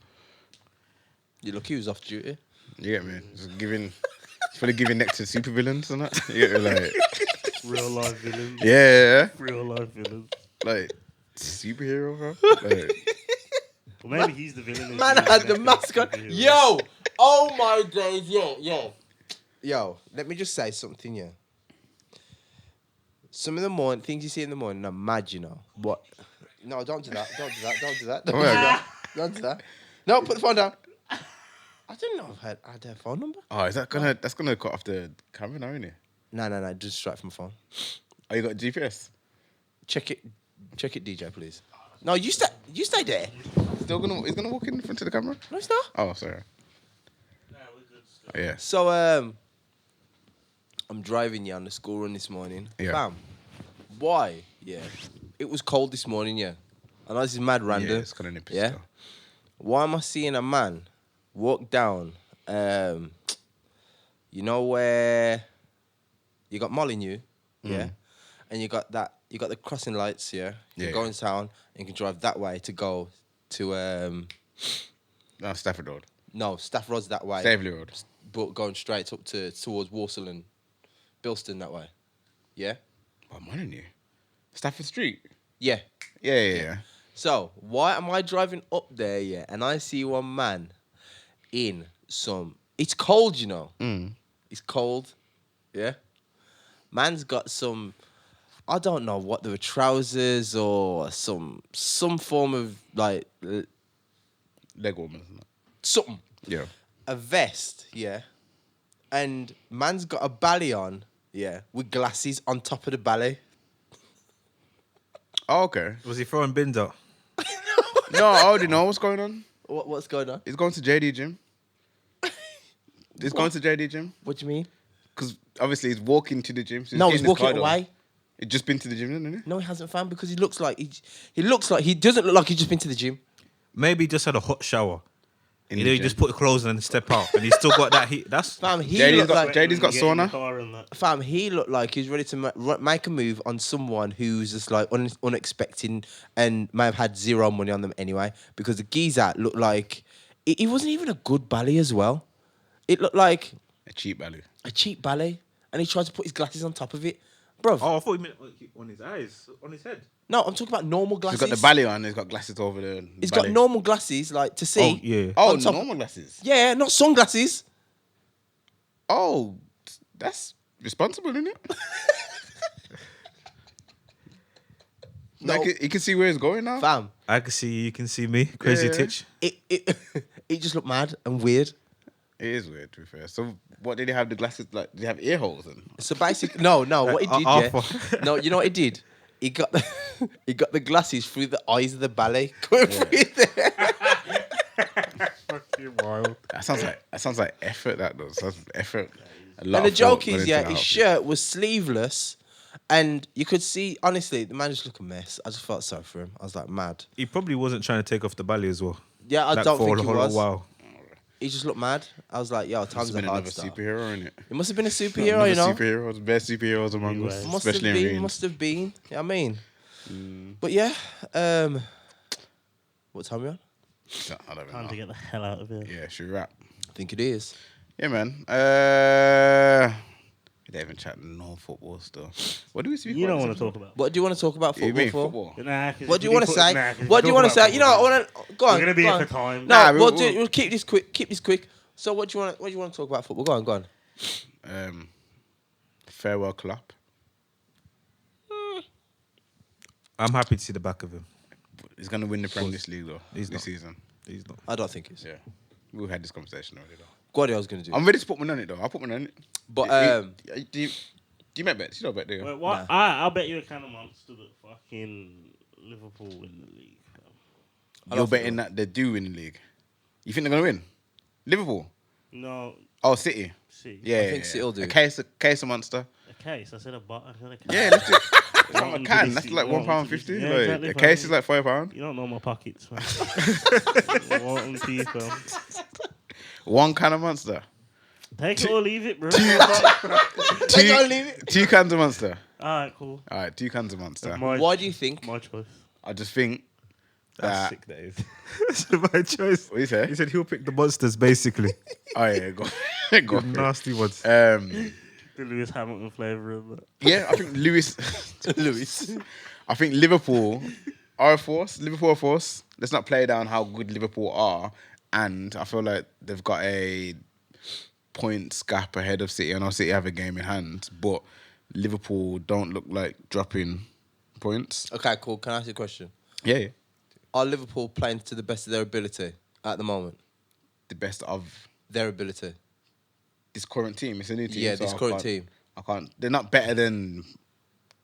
B: You look, he was off duty.
A: You get me? Just giving, she's probably giving neck to supervillains and that. You get me? Like,
C: Real life villains.
A: yeah,
C: Real life villains.
A: like superhero, bro. Like,
C: Well, maybe he's the villain. and
B: Man
C: she's
B: had the
C: next
B: mask on.
C: superhero.
B: Yo! Oh my days, yo, let me just say something, yeah. Some of the morning things you see in the morning are mad, you know. What? No, don't do that. Don't do that. Don't do that. Don't do that. Don't do that. No, put the phone down. I didn't know I had their phone number.
A: oh, that's gonna cut off the camera now, isn't it?
B: No, just straight from my phone.
A: Oh, you got GPS?
B: Check it, DJ, please. No, you stay there.
A: He's gonna walk in front of the camera?
B: No, it's not.
A: Oh, sorry.
C: Nah, we're good still.
A: Oh, yeah.
B: So, I'm driving you on the school run this morning.
A: Yeah.
B: Fam, why? Yeah. It was cold this morning, yeah. I know this is mad random.
A: Yeah, it's kind of nippy
B: Yeah.
A: still.
B: Why am I seeing a man walk down, you know where you got Molyneux, yeah? And you got the crossing lights, yeah? You
A: Yeah,
B: go
A: yeah.
B: in town and you can drive that way to go to,
A: No, Stafford Road.
B: no, Staff Road's that way.
A: Staveley Road.
B: But going straight up towards Walsall and Bilston that way. Yeah?
A: What am I on you? Stafford Street.
B: Yeah.
A: Yeah.
B: So, why am I driving up there, yeah, and I see one man in some... It's cold, you know. It's cold, yeah? Man's got some... I don't know what they were, trousers or some form of, like...
A: Leg warmers. Isn't it?
B: Something.
A: Yeah.
B: A vest, yeah? And man's got a ballet on, yeah, with glasses on top of the ballet.
A: Oh, okay.
D: Was he throwing bins out?
A: No, I already know what's going on.
B: What's going on?
A: He's going to JD gym. He's going to JD gym
B: What do you mean?
A: because obviously he's walking to the gym. So
B: No,
A: getting
B: he's
A: his
B: walking
A: card on.
B: away.
A: He's just been to the gym, hasn't he?
B: No, he hasn't, fam, because he looks like he doesn't look like he's just been to the gym.
D: Maybe he just had a hot shower.
A: In
D: You
A: the
D: know, you
A: gym.
D: just put the clothes on and step out, and he's still got that heat. That's
B: Fam, he
A: JD's
B: looked
A: got-
B: like
A: JD's got
C: Get in the
A: sauna.
C: car and that.
B: fam, he looked like he's ready to make a move on someone who's just like unexpected and may have had zero money on them anyway. Because the geezer looked like he wasn't even a good ballet as well. It looked like
A: A cheap value.
B: a cheap ballet, and he tried to put his glasses on top of it, bro.
D: oh, I thought he meant on his eyes, on his head.
B: No, I'm talking about normal
A: He's
B: glasses.
A: got the ballet on. He's got glasses over the.
B: He's
A: ballet.
B: got normal glasses, like to see.
D: Oh yeah.
A: Oh,
B: on top-
A: normal glasses.
B: Yeah, not sunglasses.
A: Oh, that's responsible, isn't it?
B: No.
A: Like, you can see where he's going now.
B: Fam,
D: I can see you. You can see me. Crazy
A: Yeah.
D: titch.
B: it just looked mad and weird.
A: It is weird, to be fair. So, what did he have the glasses like? Did he have ear holes in?
B: So basically, no, what he did,
D: Half
B: yeah. No, you know what he did? He got the glasses through the eyes of the ballet going through there.
C: Fucking wild.
A: That sounds like effort. That does. That's effort. A lot
B: And the
A: of
B: joke
A: thought
B: is,
A: went
B: yeah,
A: into
B: his
A: that
B: shirt was sleeveless, and you could see, honestly, the man just looked a mess. I just felt sorry for him. I was like, mad.
D: He probably wasn't trying to take off the ballet as well.
B: Yeah, I
D: Like,
B: don't
D: for
B: think
D: a
B: he
D: whole
B: was.
D: while.
B: He just looked mad. I was like, yo,
A: Must
B: times
A: have
B: are
A: been
B: hard
A: another
B: stuff.
A: superhero, innit?
B: It must have been a superhero, you know.
A: Superheroes, the best superheroes among us,
C: Anyway.
B: Must have
A: especially in
B: been,
A: Reigns.
B: must have been. You know what I mean? But yeah, what time are we on?
A: I don't
C: Time to
A: know.
C: get the hell out of here.
A: Yeah, should we wrap?
B: I think it is.
A: Yeah, man. We don't even chat no football stuff. What do we speak
C: You
A: about?
C: don't
A: this
C: want to
A: episode?
C: talk about.
B: What do you want to talk about
A: You
B: football
A: mean
B: for?
A: football?
C: Nah, 'cause
B: What
C: if
B: do you want to
C: put-
B: say?
C: nah, 'cause if
B: What do you want to
C: talk
B: say?
C: about
B: You know, I
C: football,
B: want to go on.
C: We're gonna be
B: go
C: here
B: on.
C: for time.
B: No,
A: Nah,
B: we'll keep this quick. Keep this quick. So, what do you want to talk about football? Go on.
A: Farewell clap.
D: I'm happy to see the back of him.
A: He's gonna win the Premier League though.
D: He's
A: this
D: not.
A: season.
D: He's not.
B: I don't think it's.
A: Yeah, we've had this conversation already though.
B: Guardiola's going to do it.
A: I'm ready to put money on it though. I'll put money on it.
B: But
A: do you bet bets? You don't bet, do you?
C: Wait, what?
B: Nah.
C: I'll bet you a can of monster that fucking Liverpool win the league.
B: I
A: You're
B: don't think
A: betting that they do win the league. You think they're gonna win? Liverpool.
C: No,
A: Oh, City.
C: see.
A: Yeah,
B: I think City will do.
A: A case of Monster.
C: A case. I said a bot. I said a case.
A: Yeah, let's do it. It's not a
C: Welcome to
A: can.
C: this-
A: That's like
C: welcome to
A: £1.50.
C: this- yeah,
A: Like,
C: exactly,
A: a
C: fam.
A: case is like £5.
C: You don't know my pockets, man. Welcome to you, fam.
A: 1 can of Monster.
C: Take it or leave it, bro.
A: Two cans of Monster.
C: Alright, cool.
A: All right, 2 cans of Monster.
B: Why do you think?
C: My choice.
A: I just think
D: That's
A: that.
D: sick, that is. That's my choice.
A: What do you say?
D: He said he'll pick the monsters, basically.
A: Oh yeah, go
D: The
A: for it.
D: nasty ones.
C: The Lewis Hamilton flavour of that.
A: Yeah, I think Lewis. I think Liverpool are a force. Liverpool are a force. Let's not play down how good Liverpool are, and I feel like they've got a points gap ahead of City. I know City have a game in hand, but Liverpool don't look like dropping points.
B: Okay, cool. Can I ask you a question?
A: Yeah.
B: Are Liverpool playing to the best of their ability at the moment?
A: The best of
B: Their ability.
A: this current team. It's a new team.
B: Yeah,
A: so
B: this
A: I
B: current
A: can't-
B: team.
A: I can't. They're not better than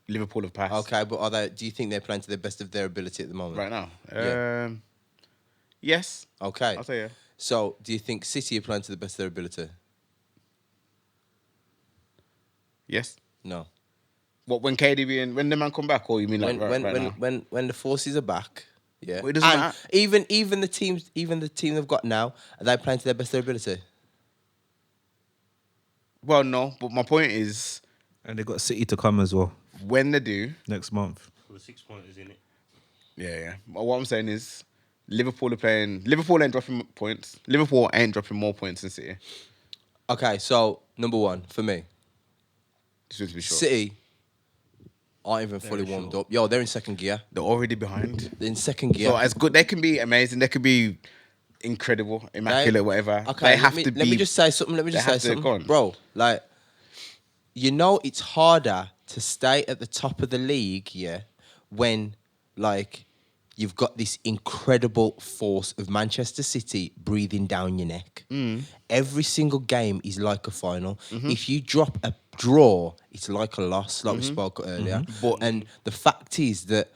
A: Liverpool have passed.
B: Okay, but are they? Do you think they're playing to the best of their ability at the moment?
A: Right now.
B: Yeah.
A: Yes.
B: Okay.
A: I'll say yeah.
B: So, do you think City are playing to the best of their ability?
A: Yes.
B: No.
A: What when KDB and when the man come back, or you mean like right now?
B: When the forces are back, yeah.
A: Well, it doesn't
B: and
A: matter.
B: even the team they've got now, are they playing to their best of their ability?
A: Well, no, but my point is
D: And they got City to come as well
A: when they do,
D: next month.
C: So the 6 pointers in it.
A: yeah. But what I'm saying is Liverpool are playing. Liverpool ain't dropping points. Liverpool ain't dropping more points than City.
B: Okay, so number one for me,
A: Just to be sure.
B: City aren't even fully warmed up. Yo, they're in second gear.
A: They're already behind.
B: They're in second gear.
A: So as good, they can be amazing. They can be incredible, immaculate, whatever.
B: Okay,
A: they have
B: let
A: to
B: me
A: be.
B: just say something. Let me just
A: they
B: say
A: have to- go
B: something,
A: on.
B: bro. Like, you know, it's harder to stay at the top of the league, yeah, when like you've got this incredible force of Manchester City breathing down your neck. Every single game is like a final. If you drop a draw, it's like a loss, like we spoke earlier.
A: But-
B: And the fact is that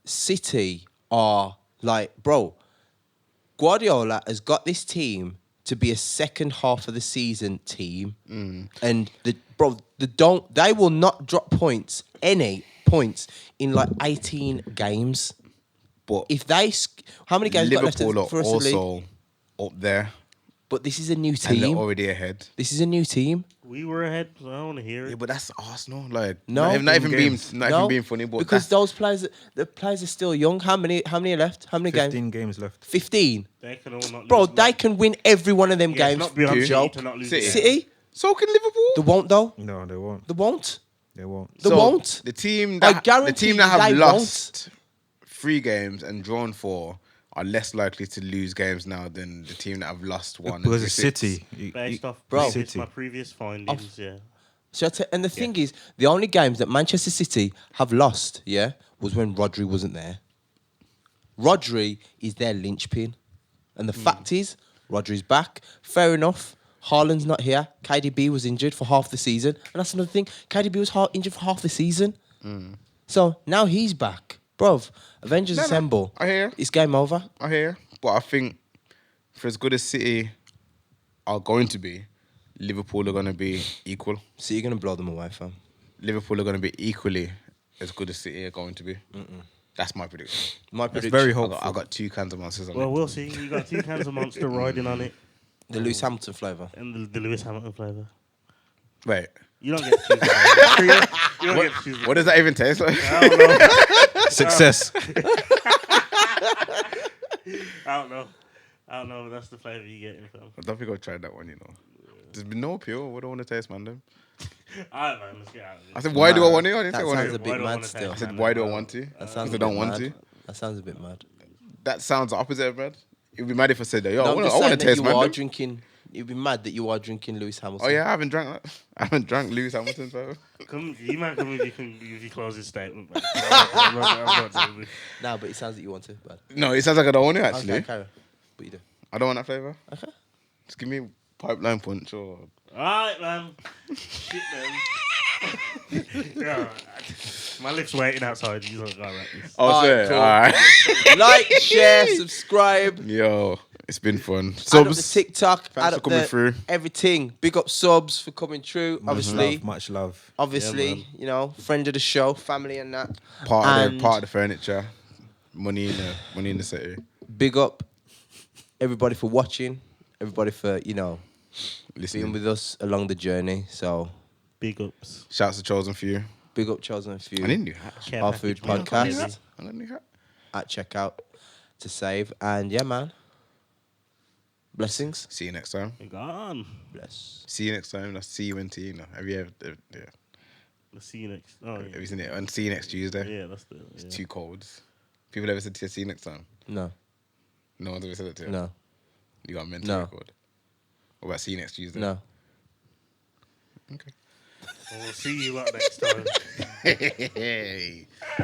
B: City are like, bro, Guardiola has got this team to be a second half of the season team, and they will not drop any points in like 18 games.
A: But
B: If they, how many games got left
A: Liverpool are
B: for us to league?
A: also up there,
B: But this is a new
A: and they're
B: team.
A: already ahead.
B: This is a new team.
C: We were ahead, so I don't want to hear
A: Yeah,
C: it.
A: but that's Arsenal. Like,
B: No.
A: not even being,
D: games.
A: not even being funny. But
B: because
A: that's-
B: those players, the players are still young. How many are left? How many
D: 15
B: games?
D: games left.
B: 15.
C: They can all not
B: Bro,
C: lose,
B: they
C: man.
B: can win every one of them
C: Yeah,
B: games.
C: it's not beyond
B: Joke.
C: City to not lose
A: City.
C: the game.
B: City,
A: so can Liverpool.
B: they won't though.
D: No, they won't.
B: They won't.
D: They won't.
B: They
A: So,
B: won't.
A: The team
B: I
A: that
B: guarantee you
A: have
B: they
A: lost 3 games and drawn 4 are less likely to lose games now than the team that have lost 1.
D: Because
A: and
D: it's
A: 6.
D: City.
C: Based off
B: Bro.
C: my previous findings, yeah.
B: So and the thing is, the only games that Manchester City have lost, yeah, was when Rodri wasn't there. Rodri is their linchpin. And the fact is, Rodri's back. Fair enough. Haaland's not here. KDB was injured for half the season. And that's another thing. KDB was injured for half the season. So now he's back. Bruv, Avengers Assemble.
A: I hear you.
B: It's game over.
A: I hear you. But I think for as good as City are going to be, Liverpool are going to be equal.
B: So you're going to blow them away, fam.
A: Liverpool are going to be equally as good as City are going to be. That's my prediction.
B: My
D: That's
B: prediction,
D: very
A: I
D: hopeful.
A: got 2 cans of Monsters on
C: Well,
A: it.
C: we'll see. You got 2 cans of Monster riding on it,
B: the Lewis Hamilton flavour.
C: and the Lewis Hamilton flavour.
A: Wait,
C: You don't get to choose the flavour. You don't get to choose the
A: what does that even taste like?
C: I don't know.
D: Success.
C: I don't know. But that's the flavour you get in film.
A: I don't think I've tried that one, you know. There's been no pure. What do I want to taste, man?
C: Alright, man. Let's get out of
A: I
C: this.
A: said, why do I want to? I didn't
B: That
A: say I want
B: sounds a
A: to.
B: bit
C: Why do I
B: mad
C: wanna
B: still.
C: taste
A: I said,
C: man?
A: why do I want to?
B: That
A: Because
B: sounds
A: I
B: a
A: don't
B: bit
A: want
B: mad.
A: to.
B: That sounds a bit mad.
A: That sounds the opposite, Brad. It'd be mad if I said that. Yo,
B: No,
A: I
B: I'm
A: want
B: just
A: to
B: saying that
A: taste,
B: you are
A: man.
B: drinking. You'd be mad that you are drinking Lewis Hamilton.
A: Oh yeah, I haven't drank that. I haven't drank Lewis Hamilton, bro.
C: You might come with your closing statement, man. I'm not doing this.
B: Nah, but it sounds that you want to. Bad.
A: No, it sounds like I don't want it
B: Okay,
A: actually.
B: carry on. But you do.
A: I don't want that flavour.
B: Okay.
A: Just give me pipeline punch or.
C: Alright, man. Shit, man. Yeah, my lips waiting outside. You don't go like this.
A: Oh,
B: Alright,
A: swear.
B: cool.
A: Alright.
B: Like, share, subscribe.
A: Yo, It's been fun.
B: Add up the
A: Subs,
B: TikTok,
A: thanks
B: add
A: for
B: up
A: coming
B: the
A: through.
B: everything. Big up Subs for coming through. Obviously,
D: Much love.
B: obviously,
C: Yeah, man.
B: you know, friend of the show, family and that.
A: Part
B: And
A: of the furniture. Money in the city.
B: big up everybody for watching. Everybody for, you know, being
A: Listening.
B: with us along the journey. So
C: Big ups.
A: Shouts to Chosen Few.
B: big up Chosen Few.
A: I need a new hat.
C: Care
B: Hardfood
C: package, man.
B: podcast
A: I got a new hat.
B: at checkout to save. And yeah, man. Blessings.
A: See you next time.
C: We're gone.
B: Bless.
A: See you next time. That's see you in Tina. Have you ever? Yeah.
C: Let's see you next. Oh,
A: Have
C: yeah.
A: you seen it? And see you next Tuesday.
C: Yeah, that's the.
A: It's
C: Yeah.
A: too cold. People ever said to you, see you next time?
B: No.
A: No one's ever said it to you.
B: No.
A: You got a mental
B: No.
A: record. What about see you next Tuesday?
B: No.
A: Okay.
C: Well, we'll see you out next time.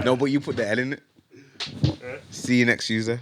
A: No, but you put the L in it. See you next Tuesday.